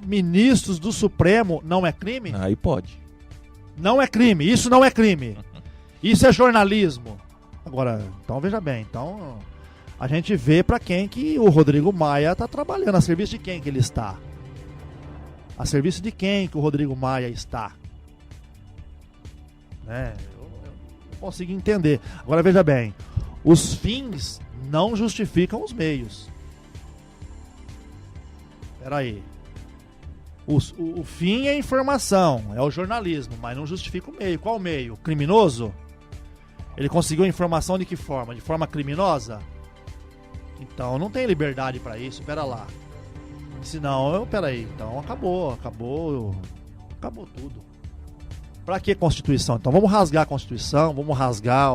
ministros do Supremo, não é crime? Aí pode. Não é crime, isso não é crime. Isso é jornalismo. Agora, então veja bem, então a gente vê para quem que o Rodrigo Maia está trabalhando, a serviço de quem que ele está. A serviço de quem que o Rodrigo Maia está. né? Eu consigo entender. Agora veja bem, os fins não justificam os meios. Peraí. O fim é a informação, é o jornalismo, mas não justifica o meio. Qual o meio? Criminoso? Ele conseguiu a informação de que forma? De forma criminosa? Então não tem liberdade para isso, pera lá. Senão, peraí, então acabou tudo. Pra que Constituição? Então vamos rasgar a Constituição, vamos rasgar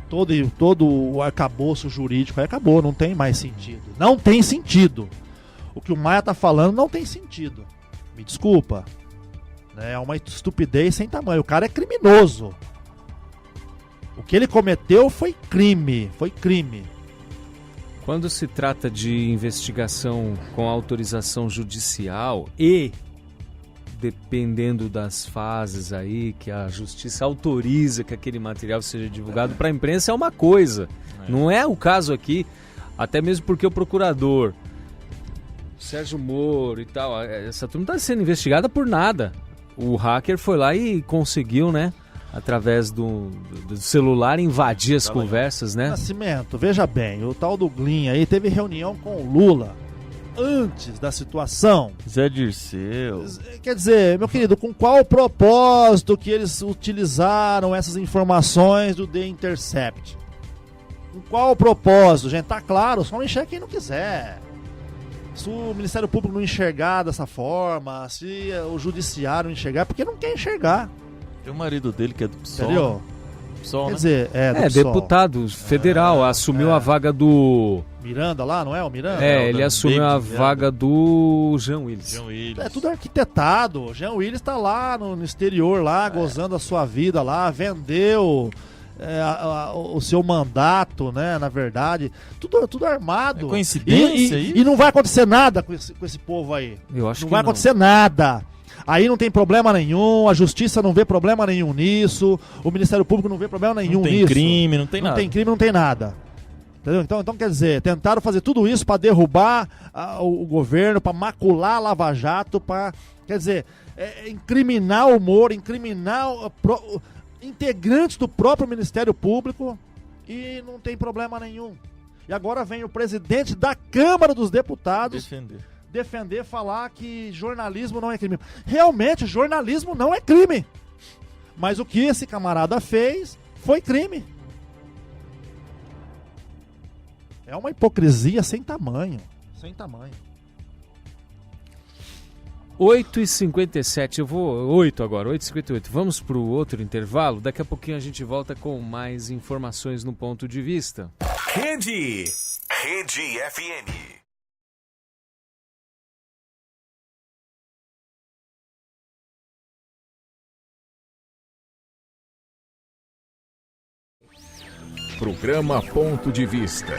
todo o arcabouço jurídico, aí acabou, não tem mais sentido. Não tem sentido. O que o Maia tá falando não tem sentido. Me desculpa. É uma estupidez sem tamanho. O cara é criminoso. O que ele cometeu foi crime. Foi crime. Quando se trata de investigação com autorização judicial e dependendo das fases aí que a justiça autoriza que aquele material seja divulgado para a imprensa é uma coisa. Não é o caso aqui, até mesmo porque o procurador Sérgio Moro e tal, essa turma está sendo investigada por nada. O hacker foi lá e conseguiu, né, através do celular, invadir as conversas, né? Nascimento, veja bem, o tal do Glyn aí teve reunião com o Lula antes da situação. Zé Dirceu. Quer dizer, meu querido, com qual propósito que eles utilizaram essas informações do The Intercept? Com qual propósito? Gente, tá claro, só não enxerga quem não quiser. Se o Ministério Público não enxergar dessa forma, se o Judiciário não enxergar, porque não quer enxergar. Tem o marido dele que é do PSOL. Entendeu? PSOL, Quer né? dizer, do PSOL. Deputado federal, assumiu a vaga do... Miranda lá, não é o Miranda? ele assumiu a vaga do Jean Willis. É tudo arquitetado. Jean Willis tá lá no exterior, lá, gozando a sua vida lá, vendeu o seu mandato, né, na verdade. Tudo armado. É coincidência isso? E não vai acontecer nada com esse povo aí. Eu acho não que vai não. acontecer nada. Aí não tem problema nenhum, a Justiça não vê problema nenhum nisso, o Ministério Público não vê problema nenhum nisso. Não tem crime, não tem nada. Não tem crime, não tem nada. Entendeu? Então quer dizer, tentaram fazer tudo isso para derrubar o governo, para macular a Lava Jato, para, quer dizer, incriminar o Moro, incriminar integrantes do próprio Ministério Público, e não tem problema nenhum. E agora vem o presidente da Câmara dos Deputados defender, falar que jornalismo não é crime. Realmente, jornalismo não é crime. Mas o que esse camarada fez foi crime. É uma hipocrisia sem tamanho. Sem tamanho. 8h57, eu vou... 8 agora, 8h58. Vamos para o outro intervalo. Daqui a pouquinho a gente volta com mais informações no Ponto de Vista. Rede FM. Programa Ponto de Vista.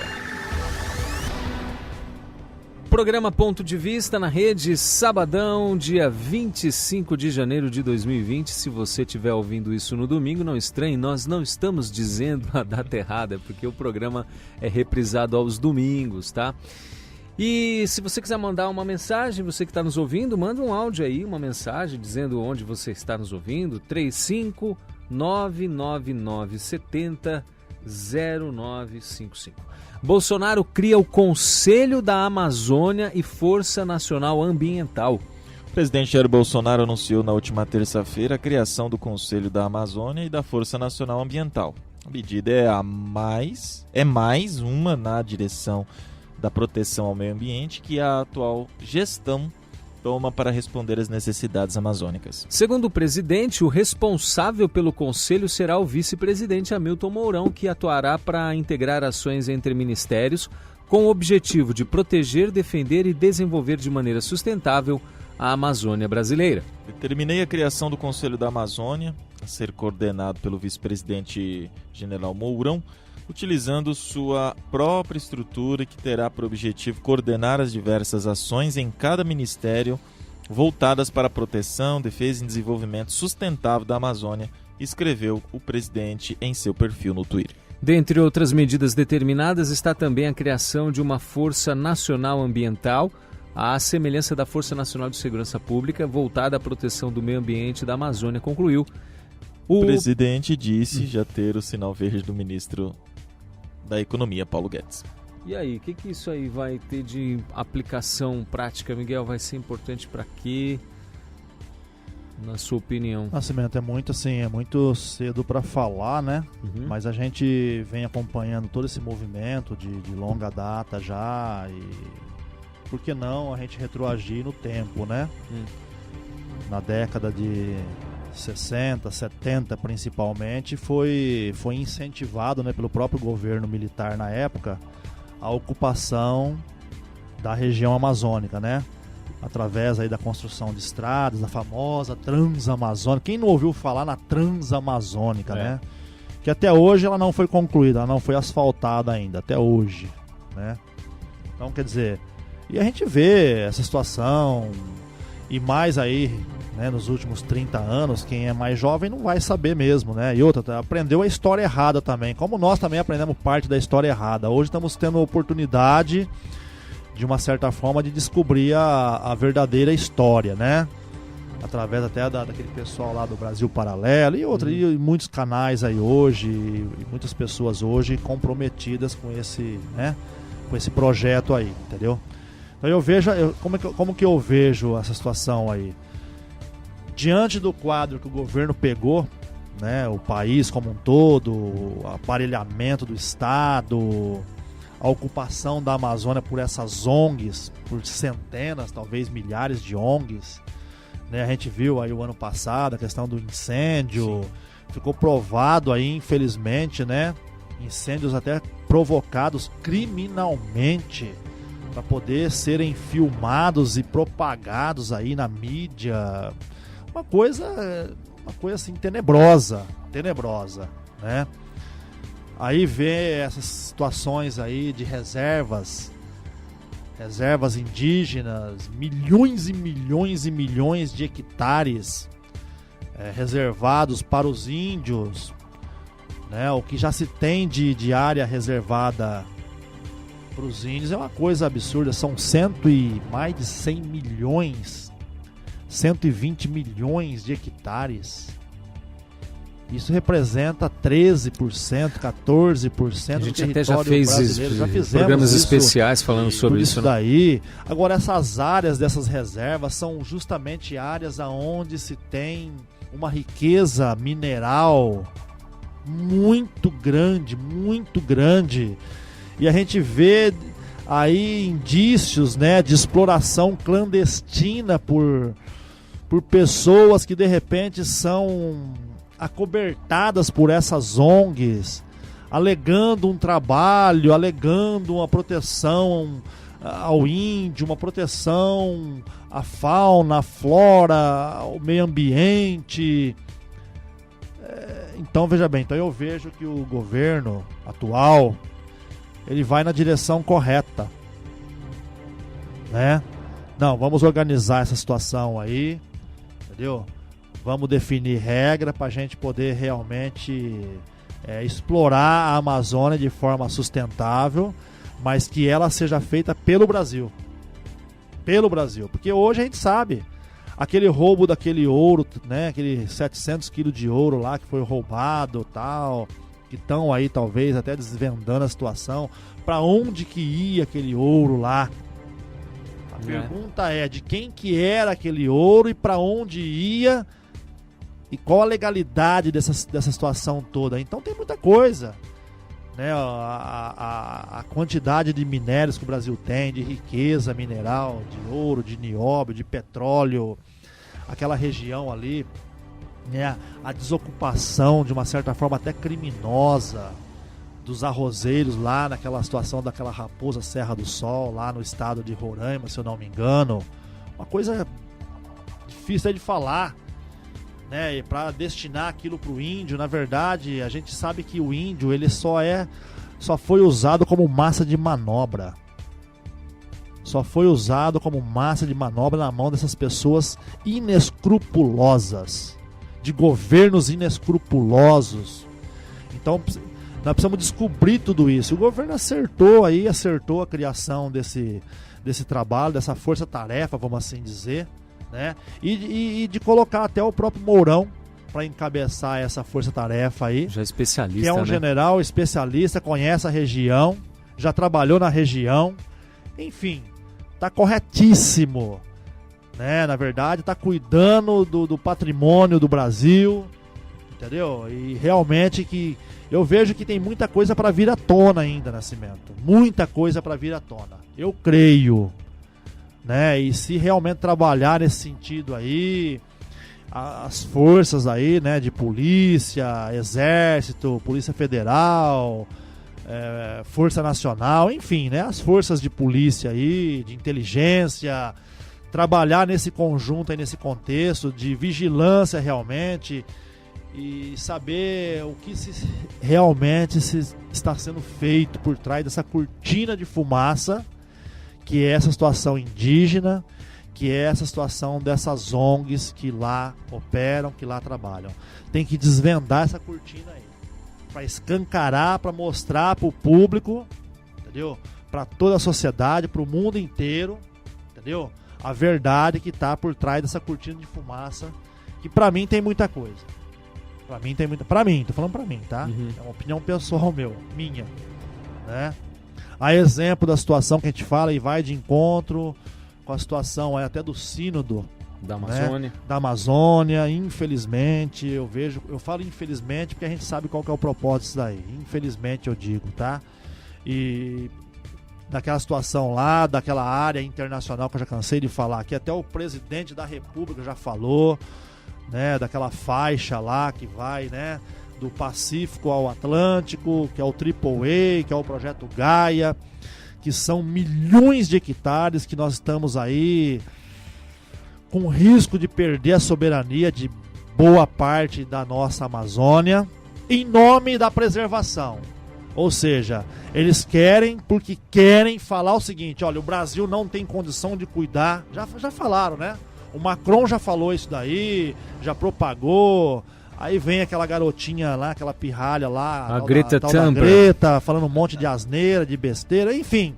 Programa Ponto de Vista na rede, sabadão, dia 25 de janeiro de 2020. Se você estiver ouvindo isso no domingo, não estranhe, nós não estamos dizendo a data errada, porque o programa é reprisado aos domingos, tá? E se você quiser mandar uma mensagem, você que está nos ouvindo, manda um áudio aí, uma mensagem dizendo onde você está nos ouvindo, 35-99970-0955. Bolsonaro cria o Conselho da Amazônia e Força Nacional Ambiental. O presidente Jair Bolsonaro anunciou na última terça-feira a criação do Conselho da Amazônia e da Força Nacional Ambiental. A medida é mais uma na direção da proteção ao meio ambiente que a atual gestão toma para responder às necessidades amazônicas. Segundo o presidente, o responsável pelo conselho será o vice-presidente Hamilton Mourão, que atuará para integrar ações entre ministérios com o objetivo de proteger, defender e desenvolver de maneira sustentável a Amazônia brasileira. Determinei a criação do Conselho da Amazônia, a ser coordenado pelo vice-presidente General Mourão, utilizando sua própria estrutura que terá por objetivo coordenar as diversas ações em cada ministério voltadas para a proteção, defesa e desenvolvimento sustentável da Amazônia, escreveu o presidente em seu perfil no Twitter. Dentre outras medidas determinadas está também a criação de uma Força Nacional Ambiental à semelhança da Força Nacional de Segurança Pública voltada à proteção do meio ambiente da Amazônia, concluiu. O presidente disse já ter o sinal verde do ministro da Economia, Paulo Guedes. E aí, o que isso aí vai ter de aplicação prática, Miguel? Vai ser importante para quê? Na sua opinião? Nascimento, é muito cedo para falar, né? Mas a gente vem acompanhando todo esse movimento de longa data já, e por que não a gente retroagir no tempo, né? Na década de 60, 70 principalmente, foi incentivado, né, pelo próprio governo militar na época a ocupação da região amazônica, né? Através aí da construção de estradas, da famosa Transamazônica. Quem não ouviu falar na Transamazônica, né? Que até hoje ela não foi concluída, ela não foi asfaltada ainda, até hoje, né? Então, quer dizer, e a gente vê essa situação, e mais aí, né, nos últimos 30 anos, quem é mais jovem não vai saber mesmo, né? E outra, aprendeu a história errada também, como nós também aprendemos parte da história errada. Hoje estamos tendo a oportunidade, de uma certa forma, de descobrir a verdadeira história, né? Através até daquele pessoal lá do Brasil Paralelo e e muitos canais aí hoje, e muitas pessoas hoje comprometidas com esse, né, com esse projeto aí, entendeu? Então eu vejo, como que eu vejo essa situação aí? Diante do quadro que o governo pegou, né, o país como um todo, o aparelhamento do Estado, a ocupação da Amazônia por essas ONGs, por centenas, talvez milhares de ONGs, né? A gente viu aí o ano passado a questão do incêndio, ficou provado aí, infelizmente, né, incêndios até provocados criminalmente para poder serem filmados e propagados aí na mídia. Uma coisa assim tenebrosa, né? Aí vê essas situações aí de reservas indígenas, milhões e milhões e milhões de hectares reservados para os índios, né? O que já se tem de área reservada para os índios é uma coisa absurda. São mais de 100 milhões, 120 milhões de hectares. Isso representa 13%, 14% do território brasileiro. A gente até já fez programas especiais falando sobre isso. Daí. Agora, essas áreas dessas reservas são justamente áreas onde se tem uma riqueza mineral muito grande, muito grande. E a gente vê aí indícios, né, de exploração clandestina por pessoas que de repente são acobertadas por essas ONGs, alegando um trabalho, alegando uma proteção ao índio, uma proteção à fauna, à flora, ao meio ambiente. Então, veja bem, então eu vejo que o governo atual, ele vai na direção correta, né? Não, vamos organizar essa situação aí, entendeu? Vamos definir regra para a gente poder realmente explorar a Amazônia de forma sustentável, mas que ela seja feita pelo Brasil. Pelo Brasil. Porque hoje a gente sabe, aquele roubo daquele ouro, né, aquele 700 quilos de ouro lá que foi roubado, tal, que estão aí talvez até desvendando a situação, para onde que ia aquele ouro lá? A pergunta é de quem que era aquele ouro e para onde ia, e qual a legalidade dessa situação toda. Então tem muita coisa, né? A quantidade de minérios que o Brasil tem, de riqueza mineral, de ouro, de nióbio, de petróleo, aquela região ali, né? A desocupação de uma certa forma até criminosa dos arrozeiros lá naquela situação daquela Raposa Serra do Sol, lá no estado de Roraima, se eu não me engano. Uma coisa difícil de falar, né? E para destinar aquilo para o índio, na verdade, a gente sabe que o índio ele só foi usado como massa de manobra. Só foi usado como massa de manobra na mão dessas pessoas inescrupulosas, de governos inescrupulosos. Então, Nós precisamos descobrir tudo isso. O governo acertou a criação desse trabalho, dessa força-tarefa, vamos assim dizer, né? E de colocar até o próprio Mourão para encabeçar essa força-tarefa aí. Já especialista, que é um general especialista, conhece a região, já trabalhou na região. Enfim, tá corretíssimo, né? Na verdade, tá cuidando do patrimônio do Brasil, entendeu? E realmente que eu vejo que tem muita coisa para vir à tona ainda, Nascimento. Muita coisa para vir à tona. Eu creio, né? E se realmente trabalhar nesse sentido aí, as forças aí, né, de polícia, exército, polícia federal, força nacional, enfim, né, as forças de polícia aí, de inteligência, trabalhar nesse conjunto aí, nesse contexto de vigilância realmente e saber o que realmente está sendo feito por trás dessa cortina de fumaça, que é essa situação indígena, que é essa situação dessas ONGs que lá operam, que lá trabalham. Tem que desvendar essa cortina aí, para escancarar, para mostrar para o público, entendeu? Para toda a sociedade, para o mundo inteiro, entendeu? A verdade que está por trás dessa cortina de fumaça, que para mim tem muita coisa. Para mim tem muita, para mim, tô falando para mim, tá? É uma opinião pessoal minha, né? A exemplo da situação que a gente fala e vai de encontro com a situação até do sínodo da Amazônia, né? Da Amazônia, infelizmente, eu falo infelizmente porque a gente sabe qual que é o propósito disso daí. Infelizmente eu digo, tá? E daquela situação lá, daquela área internacional que eu já cansei de falar aqui, até o presidente da República já falou, né, daquela faixa lá que vai, né, do Pacífico ao Atlântico, que é o AAA, que é o projeto Gaia, que são milhões de hectares que nós estamos aí com risco de perder a soberania de boa parte da nossa Amazônia em nome da preservação. Ou seja, eles querem, porque querem falar o seguinte, olha, o Brasil não tem condição de cuidar, já falaram, né? O Macron já falou isso daí, já propagou. Aí vem aquela garotinha lá, aquela pirralha lá, a Greta Thunberg, Greta, falando um monte de asneira, de besteira, enfim.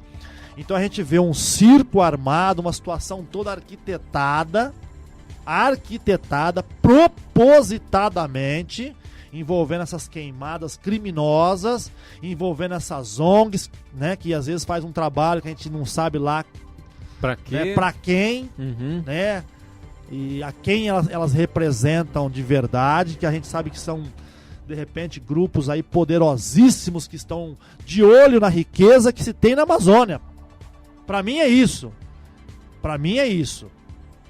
Então a gente vê um circo armado, uma situação toda arquitetada propositadamente, envolvendo essas queimadas criminosas, envolvendo essas ONGs, né, que às vezes faz um trabalho que a gente não sabe lá pra quê? Né, pra quem, né? E a quem elas representam de verdade, que a gente sabe que são, de repente, grupos aí poderosíssimos que estão de olho na riqueza que se tem na Amazônia. Pra mim é isso.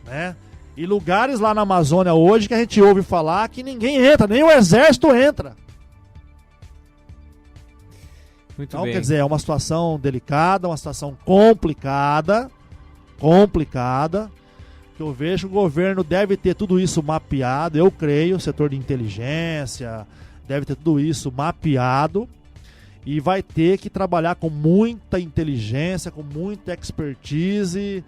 Né? E lugares lá na Amazônia hoje que a gente ouve falar que ninguém entra, nem o exército entra. Muito então, bem. Quer dizer, é uma situação delicada, uma situação complicada, que eu vejo que o governo deve ter tudo isso mapeado, eu creio, o setor de inteligência deve ter tudo isso mapeado e vai ter que trabalhar com muita inteligência, com muita expertise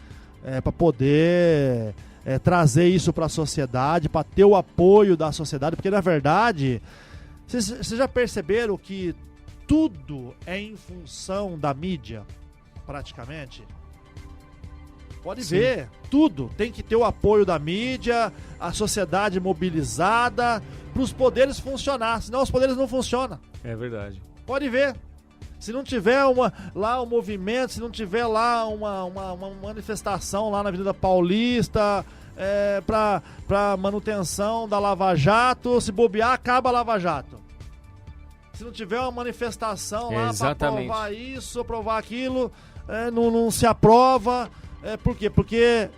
para poder trazer isso para a sociedade, para ter o apoio da sociedade, porque na verdade, vocês já perceberam que tudo é em função da mídia, praticamente? Pode Sim. ver, tudo tem que ter o apoio da mídia, a sociedade mobilizada, para os poderes funcionar, senão os poderes não funcionam. É verdade. Pode ver. Se não tiver lá um movimento, se não tiver lá uma manifestação lá na Avenida Paulista para manutenção da Lava Jato, se bobear, acaba a Lava Jato. Se não tiver uma manifestação lá para aprovar isso, aprovar aquilo, não se aprova. Por quê? Porque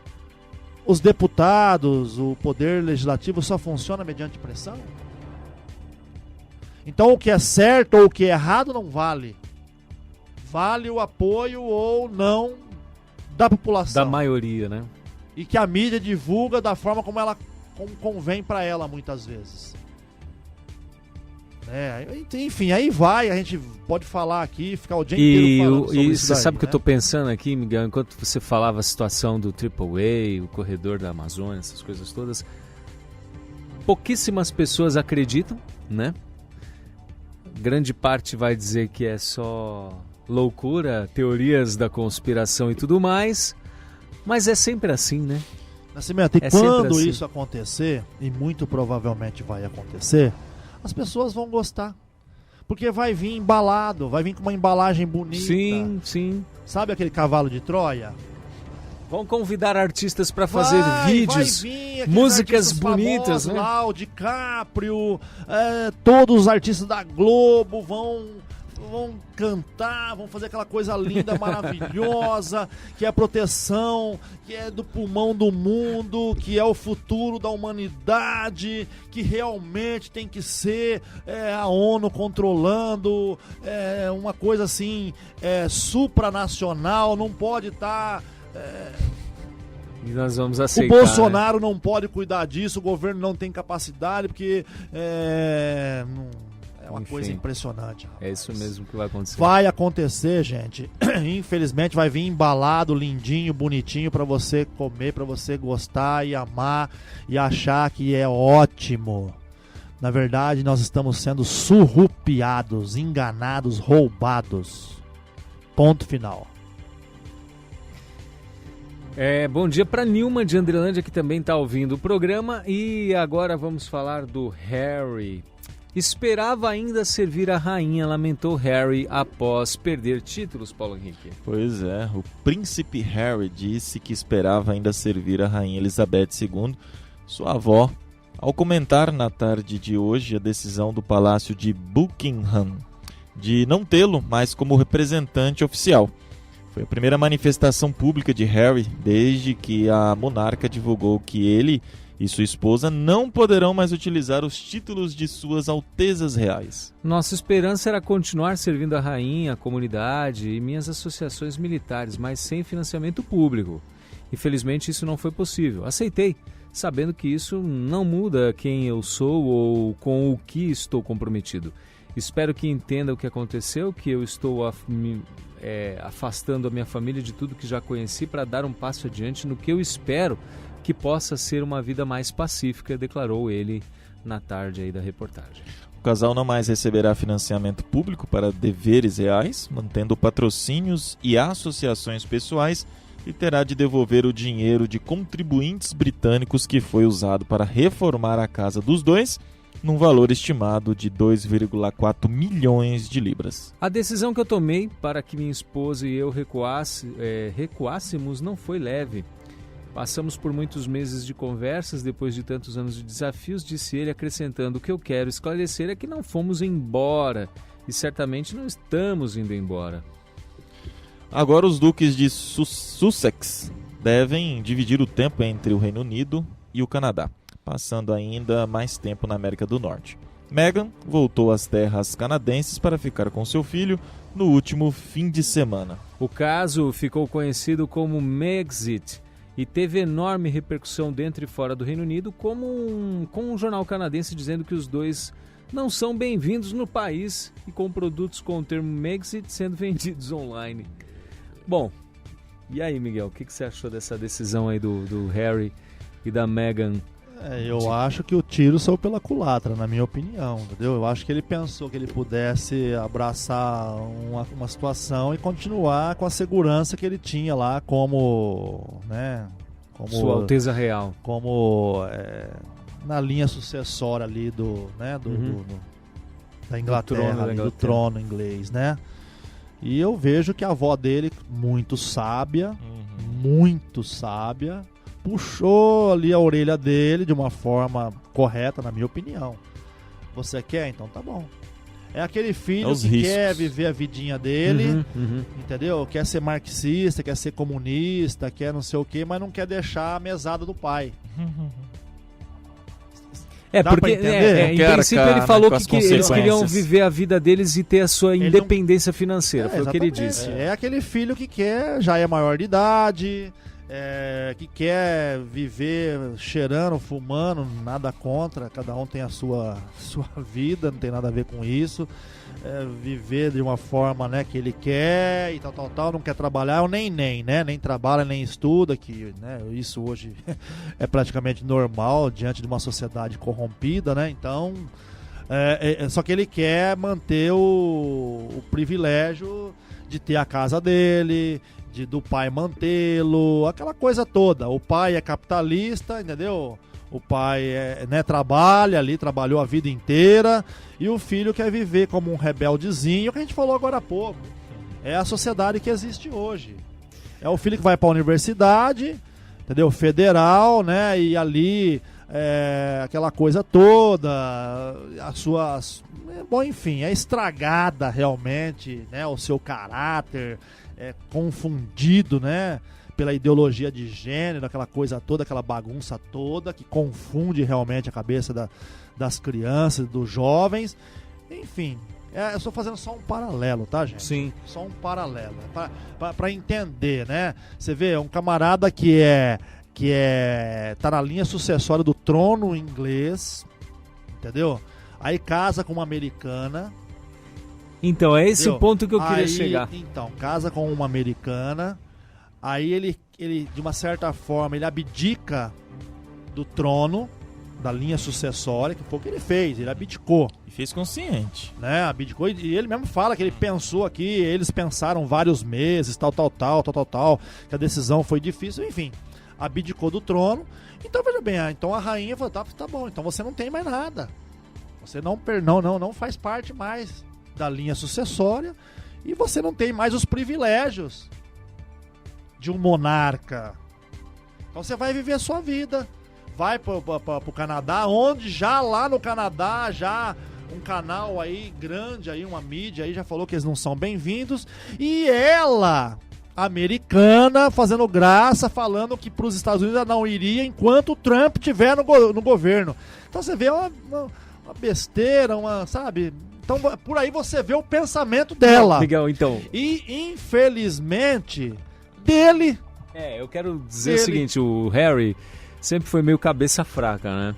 os deputados, o poder legislativo só funciona mediante pressão. Então o que é certo ou o que é errado não vale. Vale o apoio ou não da população. Da maioria, né? E que a mídia divulga da forma como convém para ela muitas vezes. Enfim, aí vai, a gente pode falar aqui, ficar o dia inteiro falando sobre isso. E você daí, sabe o que né? eu tô pensando aqui, Miguel, enquanto você falava a situação do AAA, o corredor da Amazônia, essas coisas todas, pouquíssimas pessoas acreditam, né? grande parte vai dizer que é só loucura, teorias da conspiração e tudo mais, mas é sempre assim, né? Nascimento, e É sempre quando assim. isso acontecer, e muito provavelmente vai acontecer, as pessoas vão gostar. Porque vai vir embalado, vai vir com uma embalagem bonita. Sim, sim. Sabe aquele cavalo de Troia? Vão convidar artistas para fazer Vai vídeos, vir aqueles músicas artistas bonitas, famosos né? lá, o DiCaprio, todos os artistas da Globo vão cantar, vão fazer aquela coisa linda, maravilhosa, que é a proteção, que é do pulmão do mundo, que é o futuro da humanidade, que realmente tem que ser a ONU controlando, uma coisa assim, supranacional, não pode estar... E nós vamos O aceitar. Bolsonaro não pode cuidar disso, o governo não tem capacidade, porque é uma Enfim. coisa impressionante. Rapaz. É isso mesmo que vai acontecer. Vai acontecer, gente. Infelizmente vai vir embalado, lindinho, bonitinho pra você comer, pra você gostar e amar e achar que é ótimo. Na verdade, nós estamos sendo surrupiados, enganados, roubados. Ponto final. Bom dia para Nilma de Andrelândia, que também está ouvindo o programa. E agora vamos falar do Harry. Esperava ainda servir a rainha, lamentou Harry após perder títulos, Paulo Henrique. Pois é, o príncipe Harry disse que esperava ainda servir a rainha Elizabeth II, sua avó, ao comentar na tarde de hoje a decisão do Palácio de Buckingham de não tê-lo mais como representante oficial. Foi a primeira manifestação pública de Harry desde que a monarca divulgou que ele e sua esposa não poderão mais utilizar os títulos de suas altezas reais. Nossa esperança era continuar servindo a rainha, a comunidade e minhas associações militares, mas sem financiamento público. Infelizmente isso não foi possível. Aceitei, sabendo que isso não muda quem eu sou ou com o que estou comprometido. Espero que entenda o que aconteceu, que eu estou afastando a minha família de tudo que já conheci para dar um passo adiante no que eu espero que possa ser uma vida mais pacífica, declarou ele na tarde aí da reportagem. O casal não mais receberá financiamento público para deveres reais, mantendo patrocínios e associações pessoais, e terá de devolver o dinheiro de contribuintes britânicos que foi usado para reformar a casa dos dois, num valor estimado de 2,4 milhões de libras. A decisão que eu tomei para que minha esposa e eu recuássemos não foi leve. Passamos por muitos meses de conversas, depois de tantos anos de desafios, disse ele, acrescentando: o que eu quero esclarecer é que não fomos embora e certamente não estamos indo embora. Agora os duques de Sussex devem dividir o tempo entre o Reino Unido e o Canadá, passando ainda mais tempo na América do Norte. Meghan voltou às terras canadenses para ficar com seu filho no último fim de semana. O caso ficou conhecido como Megxit e teve enorme repercussão dentro e fora do Reino Unido, com um jornal canadense dizendo que os dois não são bem-vindos no país e com produtos com o termo Megxit sendo vendidos online. Bom, e aí, Miguel, o que você achou dessa decisão aí do Harry e da Meghan? Eu acho que o tiro saiu pela culatra, na minha opinião, entendeu? Eu acho que ele pensou que ele pudesse abraçar uma situação e continuar com a segurança que ele tinha lá como Sua Alteza Real. Como na linha sucessória ali da Inglaterra, do trono inglês, né? E eu vejo que a avó dele, muito sábia, puxou ali a orelha dele de uma forma correta, na minha opinião. Você quer? Então tá bom. É aquele filho que quer viver a vidinha dele, entendeu? Quer ser marxista, quer ser comunista, quer não sei o quê, mas não quer deixar a mesada do pai. Dá porque em princípio ele falou que eles queriam viver a vida deles e ter a sua independência financeira, foi o que ele disse. É aquele filho que quer, já é maior de idade, que quer viver cheirando, fumando, nada contra, cada um tem a sua vida, não tem nada a ver com isso, viver de uma forma, né, que ele quer e tal, não quer trabalhar, ou nem trabalha, nem estuda, que, né, isso hoje é praticamente normal diante de uma sociedade corrompida, né, então Só que ele quer manter o privilégio de ter a casa dele, do pai mantê-lo, aquela coisa toda. O pai é capitalista, entendeu? O pai trabalhou a vida inteira, e o filho quer viver como um rebeldezinho, que a gente falou agora há pouco. É a sociedade que existe hoje. É o filho que vai para a universidade, entendeu? Federal, né? E ali aquela coisa toda, as suas... Bom, enfim, é estragada realmente, né? O seu caráter é confundido, né? Pela ideologia de gênero, aquela coisa toda, aquela bagunça toda que confunde realmente a cabeça das crianças, dos jovens. Enfim, eu estou fazendo só um paralelo, tá, gente? Sim. Só um paralelo, para entender, né? Você vê, um camarada que tá na linha sucessória do trono inglês, entendeu? Aí casa com uma americana. Então, é esse entendeu? o ponto que eu queria Aí, chegar. Então, casa com uma americana. Aí ele, de uma certa forma, ele abdica do trono, da linha sucessória, que foi o que ele fez, ele abdicou. E fez consciente. Né, abdicou, e ele mesmo fala que ele pensou aqui, eles pensaram vários meses, tal, que a decisão foi difícil, enfim, abdicou do trono. Então, veja bem, então a rainha falou, tá bom, então você não tem mais nada. Você não faz parte mais da linha sucessória, e você não tem mais os privilégios de um monarca. Então você vai viver a sua vida, vai pro Canadá, onde já lá no Canadá, já um canal aí grande, aí uma mídia aí já falou que eles não são bem-vindos, e ela, americana, fazendo graça, falando que pros Estados Unidos ela não iria enquanto o Trump estiver no governo. Então você vê uma besteira, sabe? Então por aí você vê o pensamento dela. Miguel, então... E infelizmente... dele. Eu quero dizer o seguinte, o Harry sempre foi meio cabeça fraca, né?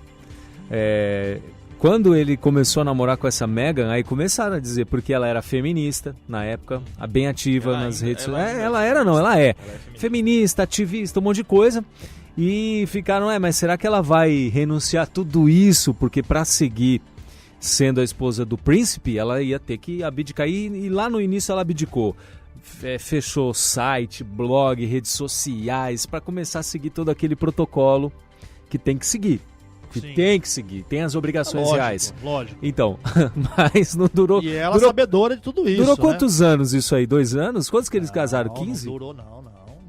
Quando ele começou a namorar com essa Meghan, aí começaram a dizer, porque ela era feminista na época, bem ativa nas redes sociais. Ela é feminista, ativista, um monte de coisa. E ficaram, mas será que ela vai renunciar a tudo isso? Porque para seguir sendo a esposa do príncipe, ela ia ter que abdicar. E lá no início ela abdicou. Fechou site, blog, redes sociais, para começar a seguir todo aquele protocolo que tem que seguir. Tem as obrigações reais. Lógico. Então, mas não durou... E ela sabedora de tudo isso, durou quantos anos isso aí? 2 anos? Quantos que eles casaram? Não, 15? Não durou, não.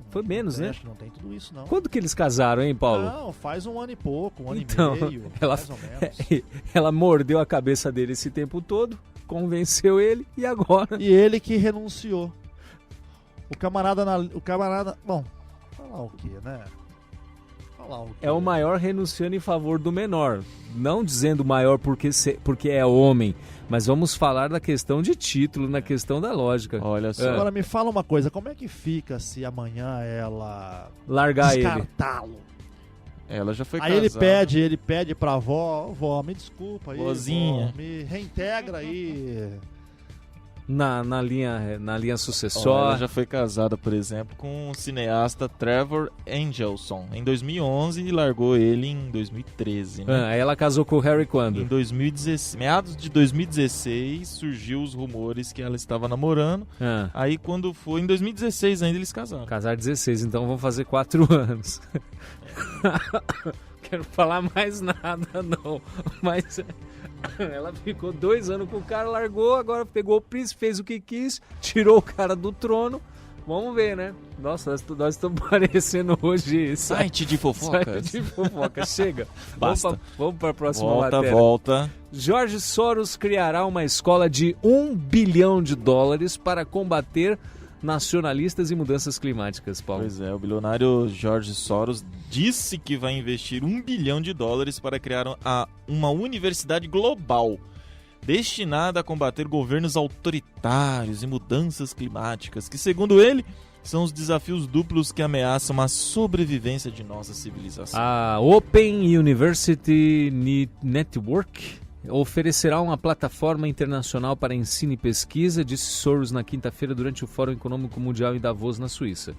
Foi menos, né? Não tem tudo isso, não. Quando que eles casaram, hein, Paulo? Não, faz 1 ano e pouco, 1 ano então, e meio, mais ou menos. Ela mordeu a cabeça dele esse tempo todo, convenceu ele, e agora... E ele que renunciou. O camarada... Bom, falar o quê, né? É o maior renunciando em favor do menor. Não dizendo maior porque é homem, mas vamos falar da questão de título, na questão da lógica. Olha só. Agora me fala uma coisa, como é que fica se amanhã ela largar ele? Descartá-lo? Ela já foi aí casada. ele pede pra avó, me desculpa aí, Vozinha. vó, me reintegra aí. Na linha Ó, sucessória. ela já foi casada, por exemplo, com o cineasta Trevor Angelson em 2011 e largou ele em 2013. Né? Aí ela casou com o Harry quando? Em 2016, meados de 2016, surgiu os rumores que ela estava namorando. Aí quando foi em 2016 ainda eles casaram. Casar 16, então vão fazer 4 anos. Quero falar mais nada não, mas ela ficou 2 anos com o cara, largou, agora pegou o príncipe, fez o que quis, tirou o cara do trono. Vamos ver, né? Nossa, nós estamos parecendo hoje site de fofoca. Site de fofoca, chega. Basta. Vamos para a próxima matéria. Volta. George Soros criará uma escola de $1 bilhão para combater nacionalistas e mudanças climáticas, Paulo. Pois é, o bilionário George Soros disse que vai investir $1 bilhão para criar uma universidade global destinada a combater governos autoritários e mudanças climáticas, que, segundo ele, são os desafios duplos que ameaçam a sobrevivência de nossa civilização. A Open University Network oferecerá uma plataforma internacional para ensino e pesquisa, disse Soros na quinta-feira durante o Fórum Econômico Mundial em Davos, na Suíça.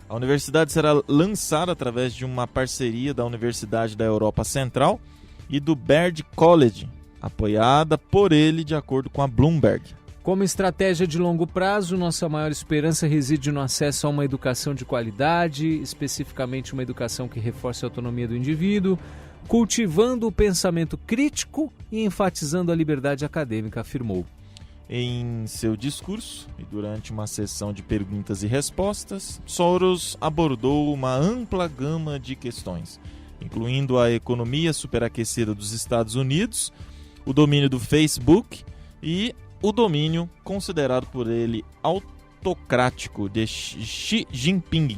A universidade será lançada através de uma parceria da Universidade da Europa Central e do Baird College, apoiada por ele, de acordo com a Bloomberg. Como estratégia de longo prazo, nossa maior esperança reside no acesso a uma educação de qualidade, especificamente uma educação que reforce a autonomia do indivíduo, cultivando o pensamento crítico e enfatizando a liberdade acadêmica, afirmou. Em seu discurso e durante uma sessão de perguntas e respostas, Soros abordou uma ampla gama de questões, incluindo a economia superaquecida dos Estados Unidos, o domínio do Facebook e o domínio considerado por ele autocrático de Xi Jinping,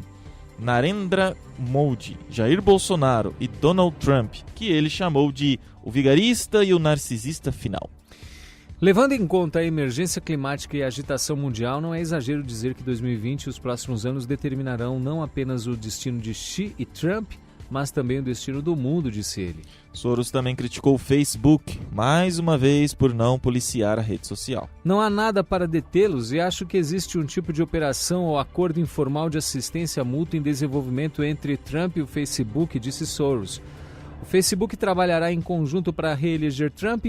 Narendra Modi, Jair Bolsonaro e Donald Trump, que ele chamou de o vigarista e o narcisista final. Levando em conta a emergência climática e a agitação mundial, não é exagero dizer que 2020 e os próximos anos determinarão não apenas o destino de Xi e Trump, mas também o destino do mundo, disse ele. Soros também criticou o Facebook, mais uma vez por não policiar a rede social. Não há nada para detê-los e acho que existe um tipo de operação ou acordo informal de assistência mútua em desenvolvimento entre Trump e o Facebook, disse Soros. O Facebook trabalhará em conjunto para reeleger Trump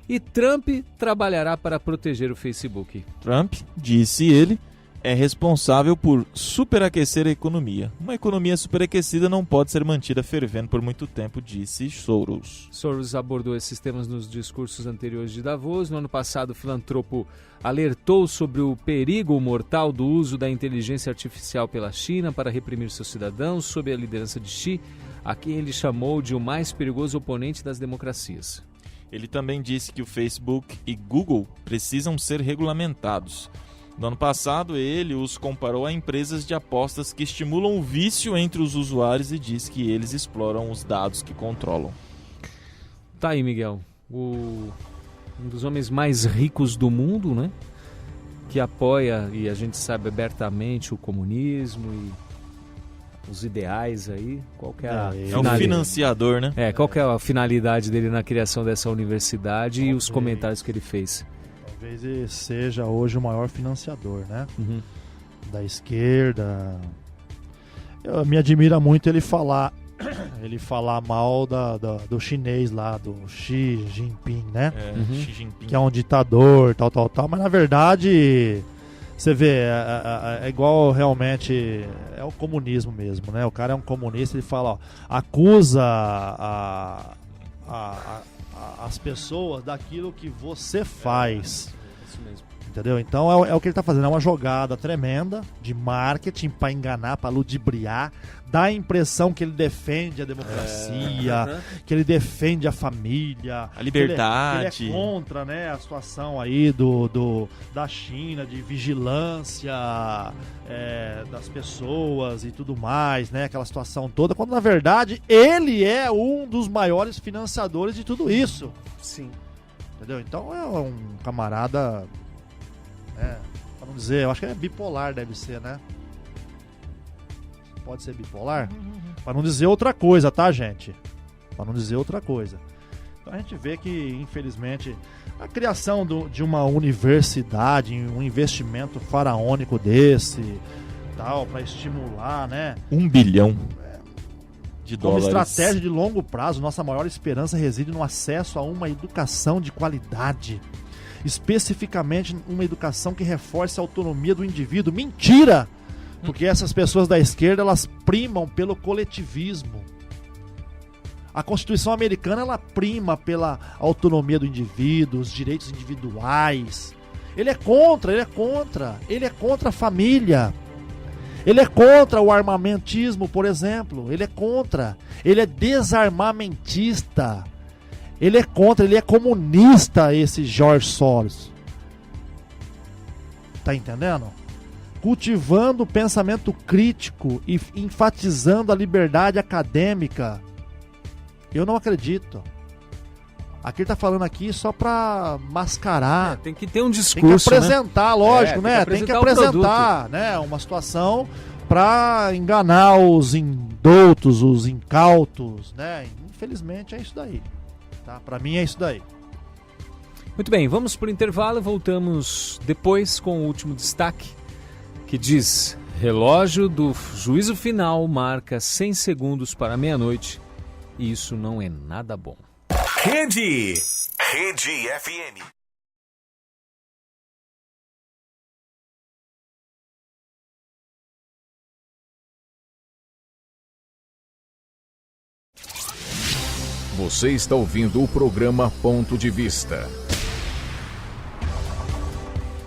e Trump trabalhará para proteger o Facebook. Trump, disse ele, é responsável por superaquecer a economia. Uma economia superaquecida não pode ser mantida fervendo por muito tempo, disse Soros. Soros abordou esses temas nos discursos anteriores de Davos. No ano passado, o filantropo alertou sobre o perigo mortal do uso da inteligência artificial pela China para reprimir seus cidadãos, sob a liderança de Xi, a quem ele chamou de o mais perigoso oponente das democracias. Ele também disse que o Facebook e Google precisam ser regulamentados. No ano passado, ele os comparou a empresas de apostas que estimulam o vício entre os usuários e diz que eles exploram os dados que controlam. Tá aí, Miguel. Um dos homens mais ricos do mundo, né? Que apoia, e a gente sabe abertamente, o comunismo e os ideais aí. Qual que é a É um financiador, né? qual que é a finalidade dele na criação dessa universidade e os comentários que ele fez? Talvez ele seja hoje o maior financiador, né? Uhum. Da esquerda. Me admira muito ele falar mal do chinês lá, do Xi Jinping, né? Xi Jinping. Que é um ditador, tal, mas na verdade, você vê, é igual realmente, é o comunismo mesmo, né? O cara é um comunista, ele fala, ó, acusa as pessoas daquilo que você faz. Isso mesmo. Entendeu? Então é o que ele está fazendo, é uma jogada tremenda de marketing para enganar, para ludibriar, dá a impressão que ele defende a democracia, que ele defende a família, a liberdade. Que ele é contra, né, a situação aí da China, de vigilância das pessoas e tudo mais, né, aquela situação toda, quando na verdade ele é um dos maiores financiadores de tudo isso. Sim. Entendeu? Então é um camarada, pra não dizer, eu acho que é bipolar, deve ser, né? Pode ser bipolar? Pra não dizer outra coisa, tá, gente? Pra não dizer outra coisa. Então a gente vê que, infelizmente, a criação de uma universidade, um investimento faraônico desse, tal, pra estimular, né? 1 bilhão de Como dólares. estratégia de longo prazo, nossa maior esperança reside no acesso a uma educação de qualidade. Especificamente uma educação que reforce a autonomia do indivíduo. Mentira! Porque essas pessoas da esquerda, elas primam pelo coletivismo. A Constituição americana, ela prima pela autonomia do indivíduo, os direitos individuais. Ele é contra a família. Ele é contra o armamentismo, por exemplo. Ele é desarmamentista. Ele é comunista, esse George Soros. Tá entendendo? Cultivando o pensamento crítico e enfatizando a liberdade acadêmica. Eu não acredito. Aqui ele tá falando aqui só pra mascarar. Tem que ter um Tem discurso, que apresentar, lógico, né? Tem que apresentar, o né? Uma situação pra enganar os indoutos, os incautos, né? Infelizmente é isso daí. Tá? Pra mim é isso daí. Muito bem, vamos pro intervalo, voltamos depois com o último destaque, que diz: relógio do juízo final marca 100 segundos para meia-noite, e isso não é nada bom. Rede Rede FM. Você está ouvindo o programa Ponto de Vista.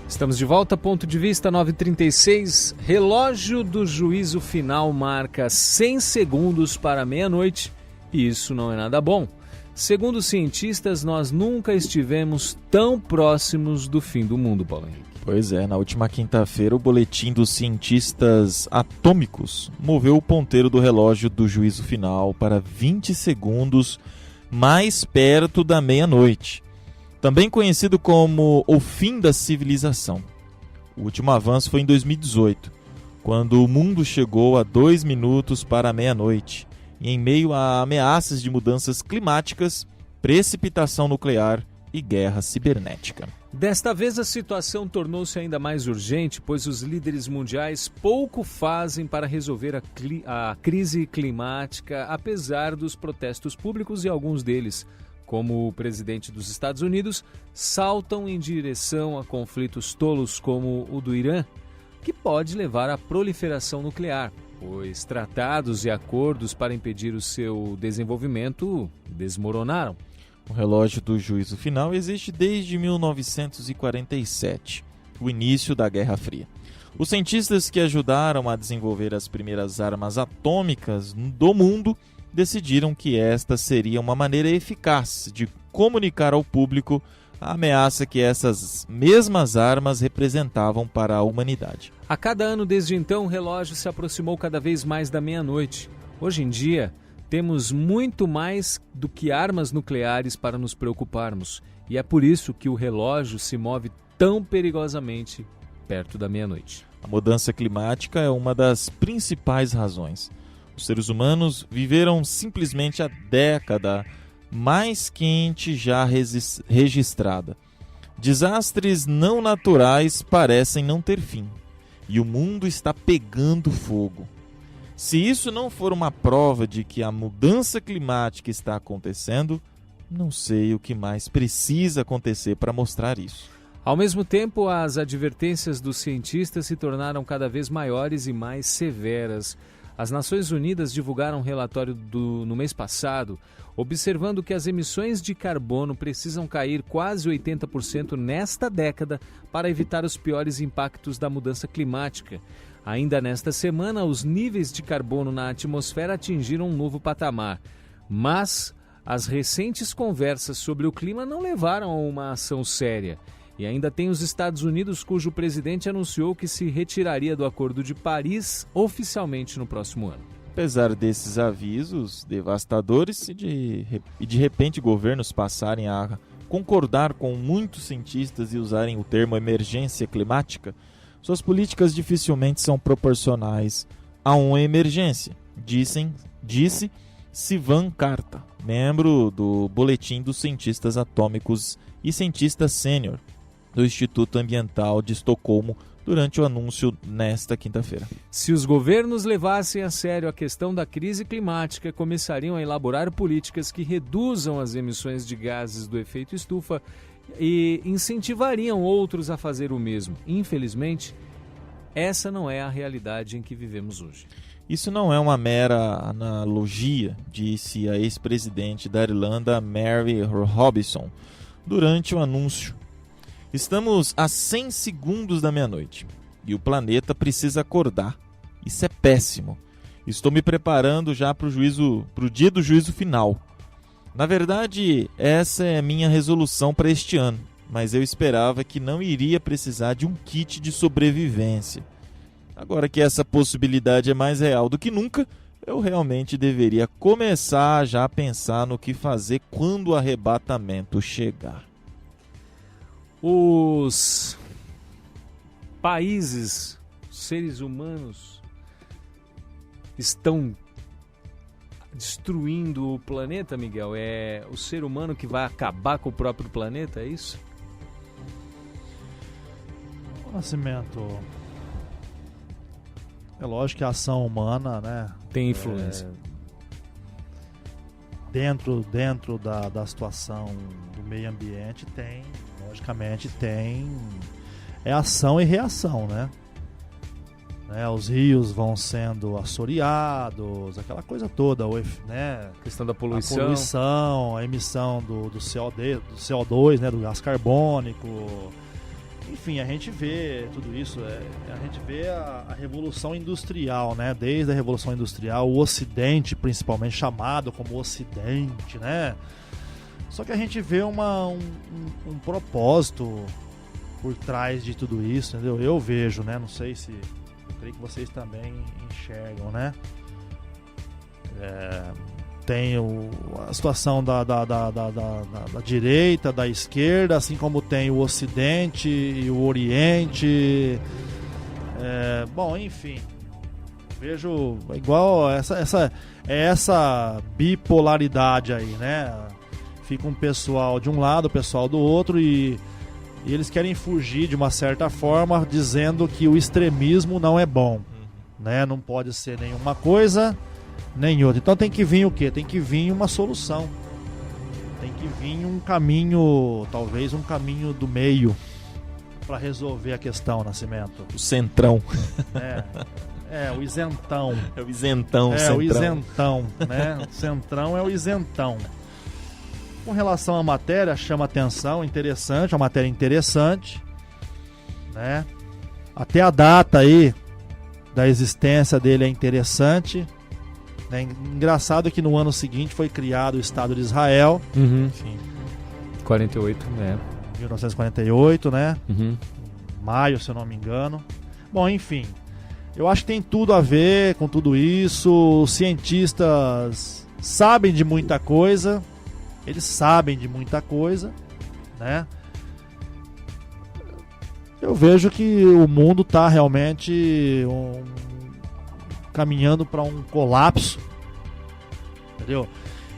Estamos de volta, Ponto de Vista 9h36. Relógio do juízo final marca 100 segundos para meia-noite e isso não é nada bom. Segundo cientistas, nós nunca estivemos tão próximos do fim do mundo, Paulo Henrique. Pois é, na última quinta-feira o boletim dos cientistas atômicos moveu o ponteiro do relógio do juízo final para 20 segundos mais perto da meia-noite, também conhecido como o fim da civilização. O último avanço foi em 2018, quando o mundo chegou a 2 minutos para a meia-noite, e em meio a ameaças de mudanças climáticas, precipitação nuclear e guerra cibernética. Desta vez a situação tornou-se ainda mais urgente, pois os líderes mundiais pouco fazem para resolver a crise climática, apesar dos protestos públicos e alguns deles, como o presidente dos Estados Unidos, saltam em direção a conflitos tolos como o do Irã, que pode levar à proliferação nuclear, pois tratados e acordos para impedir o seu desenvolvimento desmoronaram. O relógio do juízo final existe desde 1947, o início da Guerra Fria. Os cientistas que ajudaram a desenvolver as primeiras armas atômicas do mundo decidiram que esta seria uma maneira eficaz de comunicar ao público a ameaça que essas mesmas armas representavam para a humanidade. A cada ano desde então, o relógio se aproximou cada vez mais da meia-noite. Hoje em dia, temos muito mais do que armas nucleares para nos preocuparmos, e é por isso que o relógio se move tão perigosamente perto da meia-noite. A mudança climática é uma das principais razões. Os seres humanos viveram simplesmente a década mais quente já registrada. Desastres não naturais parecem não ter fim, e o mundo está pegando fogo. Se isso não for uma prova de que a mudança climática está acontecendo, não sei o que mais precisa acontecer para mostrar isso. Ao mesmo tempo, as advertências dos cientistas se tornaram cada vez maiores e mais severas. As Nações Unidas divulgaram um relatório no mês passado, observando que as emissões de carbono precisam cair quase 80% nesta década para evitar os piores impactos da mudança climática. Ainda nesta semana, os níveis de carbono na atmosfera atingiram um novo patamar, mas as recentes conversas sobre o clima não levaram a uma ação séria. E ainda tem os Estados Unidos, cujo presidente anunciou que se retiraria do Acordo de Paris oficialmente no próximo ano. Apesar desses avisos devastadores e de repente governos passarem a concordar com muitos cientistas e usarem o termo emergência climática, suas políticas dificilmente são proporcionais a uma emergência, disse Sivan Karta, membro do Boletim dos Cientistas Atômicos e cientista sênior do Instituto Ambiental de Estocolmo, durante o anúncio nesta quinta-feira. Se os governos levassem a sério a questão da crise climática, começariam a elaborar políticas que reduzam as emissões de gases do efeito estufa e incentivariam outros a fazer o mesmo. Infelizmente, essa não é a realidade em que vivemos hoje. Isso não é uma mera analogia, disse a ex-presidente da Irlanda, Mary Robinson, durante o anúncio. Estamos a 100 segundos da meia-noite e o planeta precisa acordar. Isso é péssimo. Estou me preparando já para o dia do juízo final. Na verdade, essa é a minha resolução para este ano, mas eu esperava que não iria precisar de um kit de sobrevivência. Agora que essa possibilidade é mais real do que nunca, eu realmente deveria começar já a pensar no que fazer quando o arrebatamento chegar. Os países, os seres humanos, estão destruindo o planeta, Miguel? É o ser humano que vai acabar com o próprio planeta, é isso? Nascimento. É lógico que a ação humana, né, tem influência. dentro da situação do meio ambiente logicamente tem ação e reação, né? Os rios vão sendo assoreados, aquela coisa toda, né? A questão da A poluição. poluição, a emissão do CO2, né? Do gás carbônico. Enfim, a gente vê tudo isso, a gente vê a revolução industrial, né? Desde a revolução industrial, o Ocidente principalmente, chamado como Ocidente, né? Só que a gente vê um propósito por trás de tudo isso, entendeu? Eu vejo, né? Não sei se... Eu creio que vocês também enxergam, né? Tem a situação da direita, da esquerda, assim como tem o Ocidente e o Oriente. Bom, enfim, vejo igual essa bipolaridade aí, né? Fica um pessoal de um lado, o pessoal do outro, e eles querem fugir de uma certa forma, dizendo que o extremismo não é bom, né? Não pode ser nenhuma coisa nem outra. Então tem que vir o quê? Tem que vir uma solução. Tem que vir um caminho, talvez um caminho do meio, para resolver a questão, Nascimento. O centrão. O isentão. É o isentão, o isentão, né? O centrão é o isentão. Com relação à matéria, chama atenção, interessante, uma matéria interessante, né? Até a data aí da existência dele é interessante. É engraçado que no ano seguinte foi criado o Estado de Israel. Uhum. Sim. 48, né? 1948, né? Uhum. Maio, se eu não me engano. Bom, enfim, eu acho que tem tudo a ver com tudo isso. Os cientistas sabem de muita coisa. Eles sabem de muita coisa, né? Eu vejo que o mundo está realmente caminhando para um colapso, entendeu?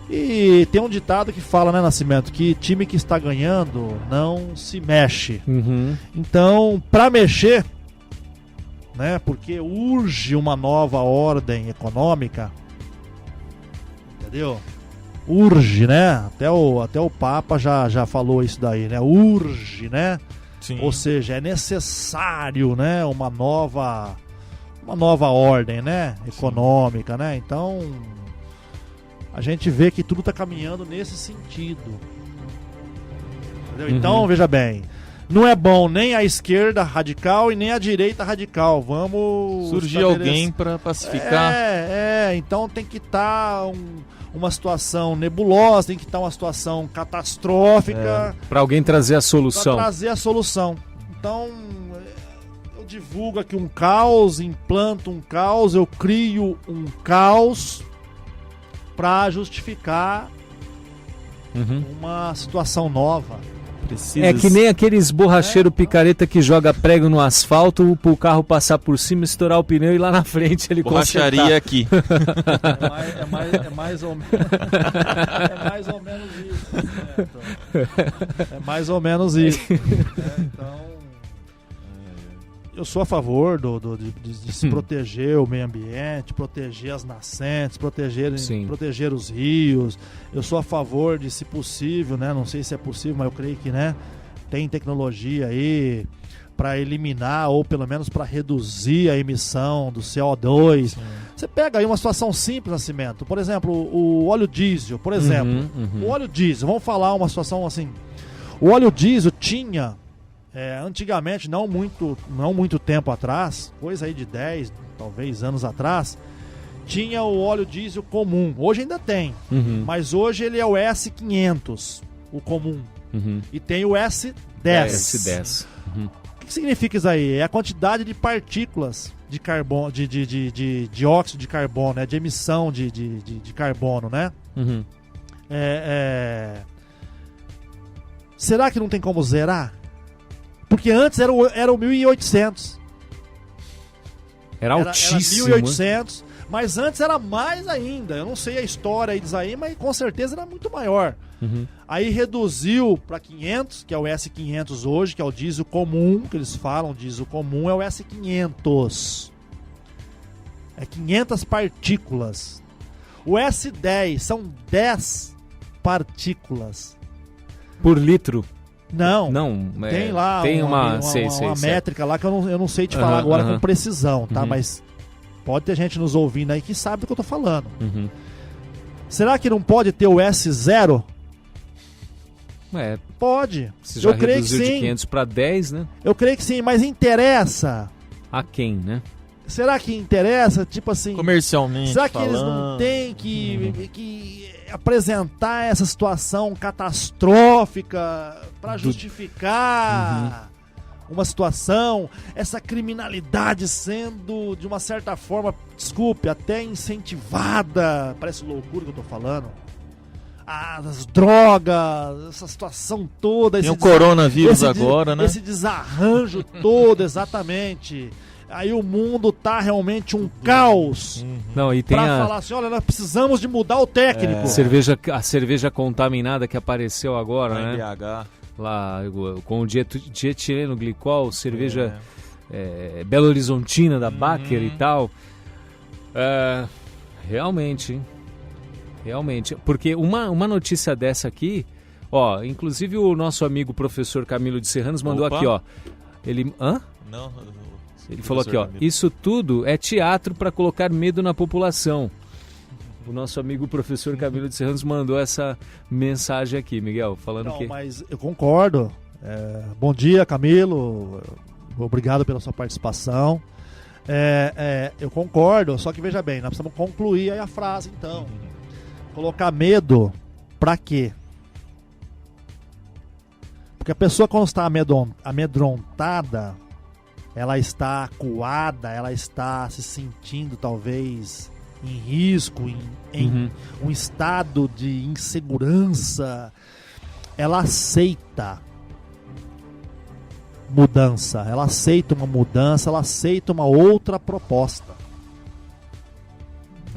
E tem um ditado que fala, né, Nascimento, que time que está ganhando não se mexe. Uhum. Então, para mexer, né, porque urge uma nova ordem econômica, entendeu? Urge, né? Até o Papa já falou isso daí, né? Urge, né? Sim. Ou seja, é necessário, né? Uma nova ordem, né? Econômica, né? Então, a gente vê que tudo está caminhando nesse sentido. Entendeu? Então, veja bem, não é bom nem a esquerda radical e nem a direita radical. Vamos surgir alguém para pacificar. Então tem que estar uma situação nebulosa, tem que estar uma situação catastrófica. Para alguém trazer a solução. Para trazer a solução. Então, eu divulgo aqui um caos, implanto um caos, eu crio um caos para justificar uma situação nova. É que nem aqueles borracheiros picareta que joga prego no asfalto pro carro passar por cima, estourar o pneu e lá na frente ele borracharia aqui. É mais ou menos isso. Né? É mais ou menos isso. Então, eu sou a favor de se proteger o meio ambiente, proteger as nascentes, proteger os rios. Eu sou a favor de, se possível, né? Não sei se é possível, mas eu creio que, né, tem tecnologia aí para eliminar ou pelo menos para reduzir a emissão do CO2. Sim. Você pega aí uma situação simples, Nascimento. Por exemplo, o óleo diesel, por exemplo. O óleo diesel, vamos falar uma situação assim. O óleo diesel tinha... antigamente, não muito tempo atrás, coisa aí de 10, talvez anos atrás, tinha o óleo diesel comum. Hoje ainda tem, mas hoje ele é o S500, o comum. E tem o S10. S10. O que significa isso aí? É a quantidade de partículas de carbono, de dióxido de carbono, né? De emissão de carbono, né? Será que não tem como zerar? Porque antes era o 1800. Era altíssimo. Era 1800, mas antes era mais ainda. Eu não sei a história aí disso aí, mas com certeza era muito maior. Aí reduziu para 500, que é o S500 hoje, que é o diesel comum, que eles falam, diesel comum é o S500. É 500 partículas. O S10 são 10 partículas. Por litro? Não. Não, Tem lá tem uma métrica lá que eu não sei te falar agora com precisão, tá? Mas pode ter gente nos ouvindo aí que sabe do que eu tô falando. Uhum. Será que não pode ter o S0? Pode. Você já eu creio que reduziu de sim. 500 para 10, né? Eu creio que sim, mas interessa. A quem, né? Será que interessa? Tipo assim... Comercialmente será que falando, eles não têm que apresentar essa situação catastrófica para justificar uma situação, essa criminalidade sendo, de uma certa forma, desculpe, até incentivada? Parece loucura que eu tô falando. As drogas, essa situação toda. Tem o coronavírus agora, né? Esse desarranjo todo, exatamente. Aí o mundo tá realmente um caos. Não, e tem pra falar assim, olha, nós precisamos de mudar o técnico. A cerveja contaminada que apareceu agora, né? BH. Lá com o dietileno glicol, cerveja Belo Horizontina da Baker e tal. Realmente, hein? Realmente. Porque uma notícia dessa aqui, ó, inclusive o nosso amigo professor Camilo de Serranos mandou aqui, ó. Ele... Hã? Não... Ele falou aqui, ó, isso tudo é teatro para colocar medo na população. O nosso amigo professor Camilo de Serranos mandou essa mensagem aqui, Miguel, falando que... Mas eu concordo. Bom dia, Camilo. Obrigado pela sua participação. Eu concordo, só que veja bem, nós precisamos concluir aí a frase, então. Colocar medo pra quê? Porque a pessoa, quando está amedrontada, ela está acuada, ela está se sentindo talvez em risco, em um estado de insegurança. Ela aceita mudança, ela aceita uma mudança, ela aceita uma outra proposta.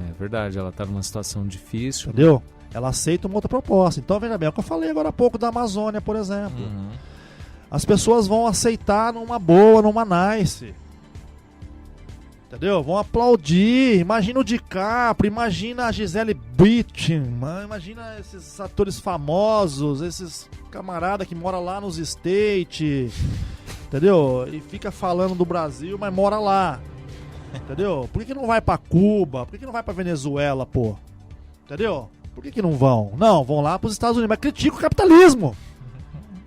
É verdade, ela está numa situação difícil. Entendeu? Ela aceita uma outra proposta. Então, veja bem, é o que eu falei agora há pouco da Amazônia, por exemplo. As pessoas vão aceitar numa boa, numa nice. Entendeu? Vão aplaudir. Imagina o DiCaprio, imagina a Gisele Bündchen, imagina esses atores famosos, esses camaradas que moram lá nos States, entendeu? E fica falando do Brasil, mas mora lá. Entendeu? Por que não vai pra Cuba? Por que não vai pra Venezuela, pô? Entendeu? Por que não vão? Não, vão lá pros Estados Unidos, mas critica o capitalismo.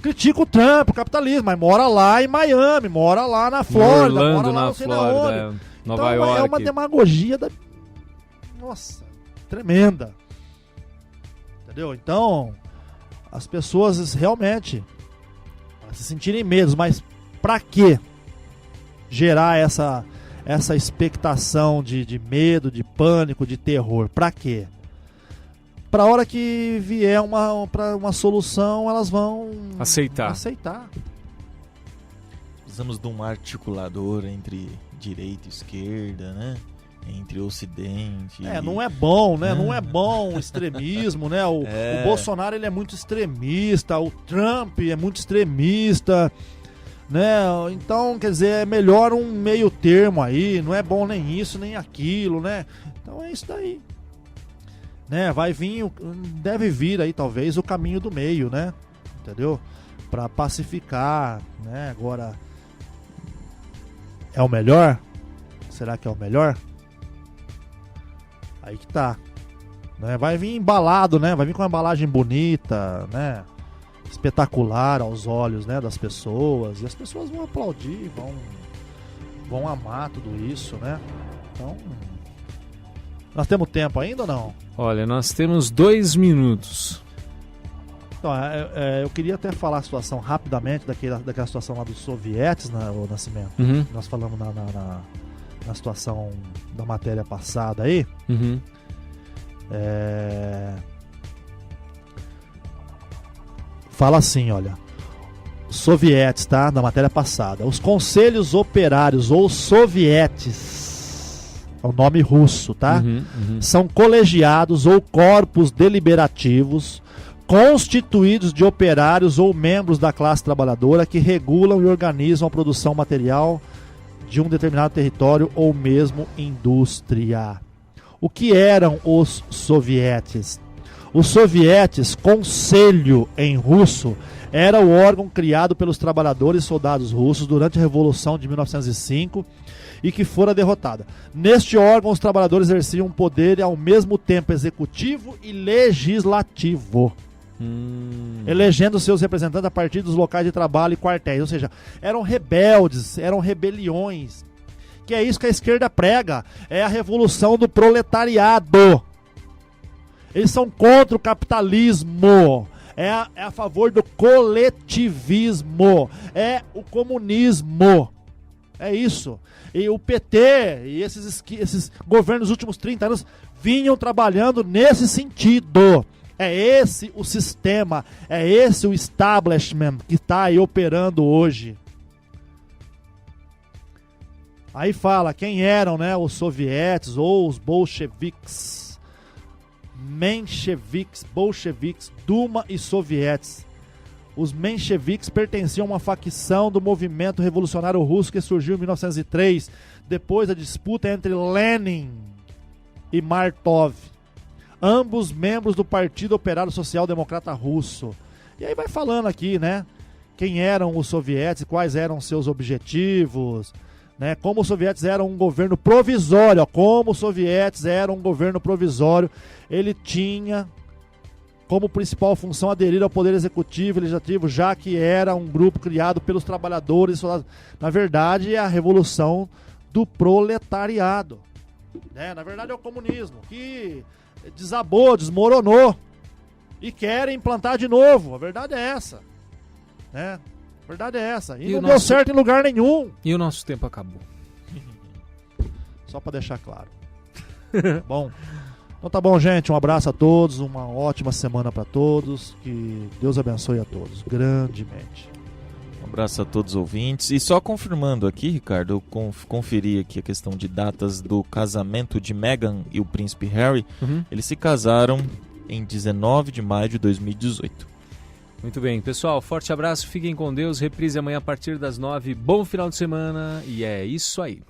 Critica o Trump, o capitalismo, mas mora lá em Miami, mora lá na Flórida, Orlando, mora lá na não sei Flórida, onde. Nova Então York. é uma demagogia nossa, tremenda. Entendeu? Então, as pessoas realmente se sentirem medo, mas pra quê gerar essa expectação de medo, de pânico, de terror? Pra quê? Pra hora que vier uma solução, elas vão aceitar. Precisamos de um articulador entre direita e esquerda, né? Entre o Ocidente. Não é bom, né? Não é bom o extremismo, né? O Bolsonaro, ele é muito extremista, o Trump é muito extremista, né? Então, quer dizer, é melhor um meio termo aí, não é bom nem isso, nem aquilo, né? Então é isso daí. Né? Deve vir aí talvez o caminho do meio, né? Entendeu? Pra pacificar, né? Agora, é o melhor? Será que é o melhor? Aí que tá, né? Vai vir embalado, né? Vai vir com uma embalagem bonita, né? Espetacular aos olhos, né, das pessoas. E as pessoas vão aplaudir, vão amar tudo isso, né? Então, nós temos tempo ainda ou não? Olha, nós temos 2 minutos. Então, eu queria até falar a situação rapidamente daquela situação lá dos sovietes, o Nascimento. Nós falamos na situação da matéria passada aí. Fala assim, olha, sovietes, tá? Da matéria passada. Os conselhos operários ou sovietes, é o nome russo, tá? São colegiados ou corpos deliberativos constituídos de operários ou membros da classe trabalhadora que regulam e organizam a produção material de um determinado território ou mesmo indústria. O que eram os sovietes? Os sovietes, conselho em russo, era o órgão criado pelos trabalhadores e soldados russos durante a Revolução de 1905 e que fora derrotada. Neste órgão, os trabalhadores exerciam poder ao mesmo tempo executivo e legislativo, elegendo seus representantes a partir dos locais de trabalho e quartéis. Ou seja, eram rebeldes, eram rebeliões. Que é isso que a esquerda prega, é a revolução do proletariado. Eles são contra o capitalismo, é a favor do coletivismo, é o comunismo, é isso. E o PT e esses governos dos últimos 30 anos vinham trabalhando nesse sentido. É esse o sistema, é esse o establishment que está aí operando hoje. Aí fala quem eram, né, os sovietes ou os bolcheviques. Mencheviques, bolcheviques, Duma e sovietes. Os mencheviques pertenciam a uma facção do movimento revolucionário russo que surgiu em 1903, depois da disputa entre Lenin e Martov, ambos membros do Partido Operário Social Democrata Russo. E aí vai falando aqui, né, quem eram os sovietes, quais eram seus objetivos, né, como os sovietes eram um governo provisório, ó, como os sovietes eram um governo provisório, ele tinha como principal função aderir ao poder executivo e legislativo, já que era um grupo criado pelos trabalhadores e soldados. Na verdade, é a revolução do proletariado, né? Na verdade, é o comunismo que desabou, desmoronou e querem implantar de novo. A verdade é essa, né? A verdade é essa. E não deu certo em lugar nenhum. E o nosso tempo acabou. Só para deixar claro. Bom, então tá bom, gente. Um abraço a todos. Uma ótima semana para todos. Que Deus abençoe a todos grandemente. Um abraço a todos os ouvintes. E só confirmando aqui, Ricardo, eu conferi aqui a questão de datas do casamento de Meghan e o príncipe Harry. Eles se casaram em 19 de maio de 2018. Muito bem, pessoal, forte abraço, fiquem com Deus, reprise amanhã a partir das 9, bom final de semana e é isso aí.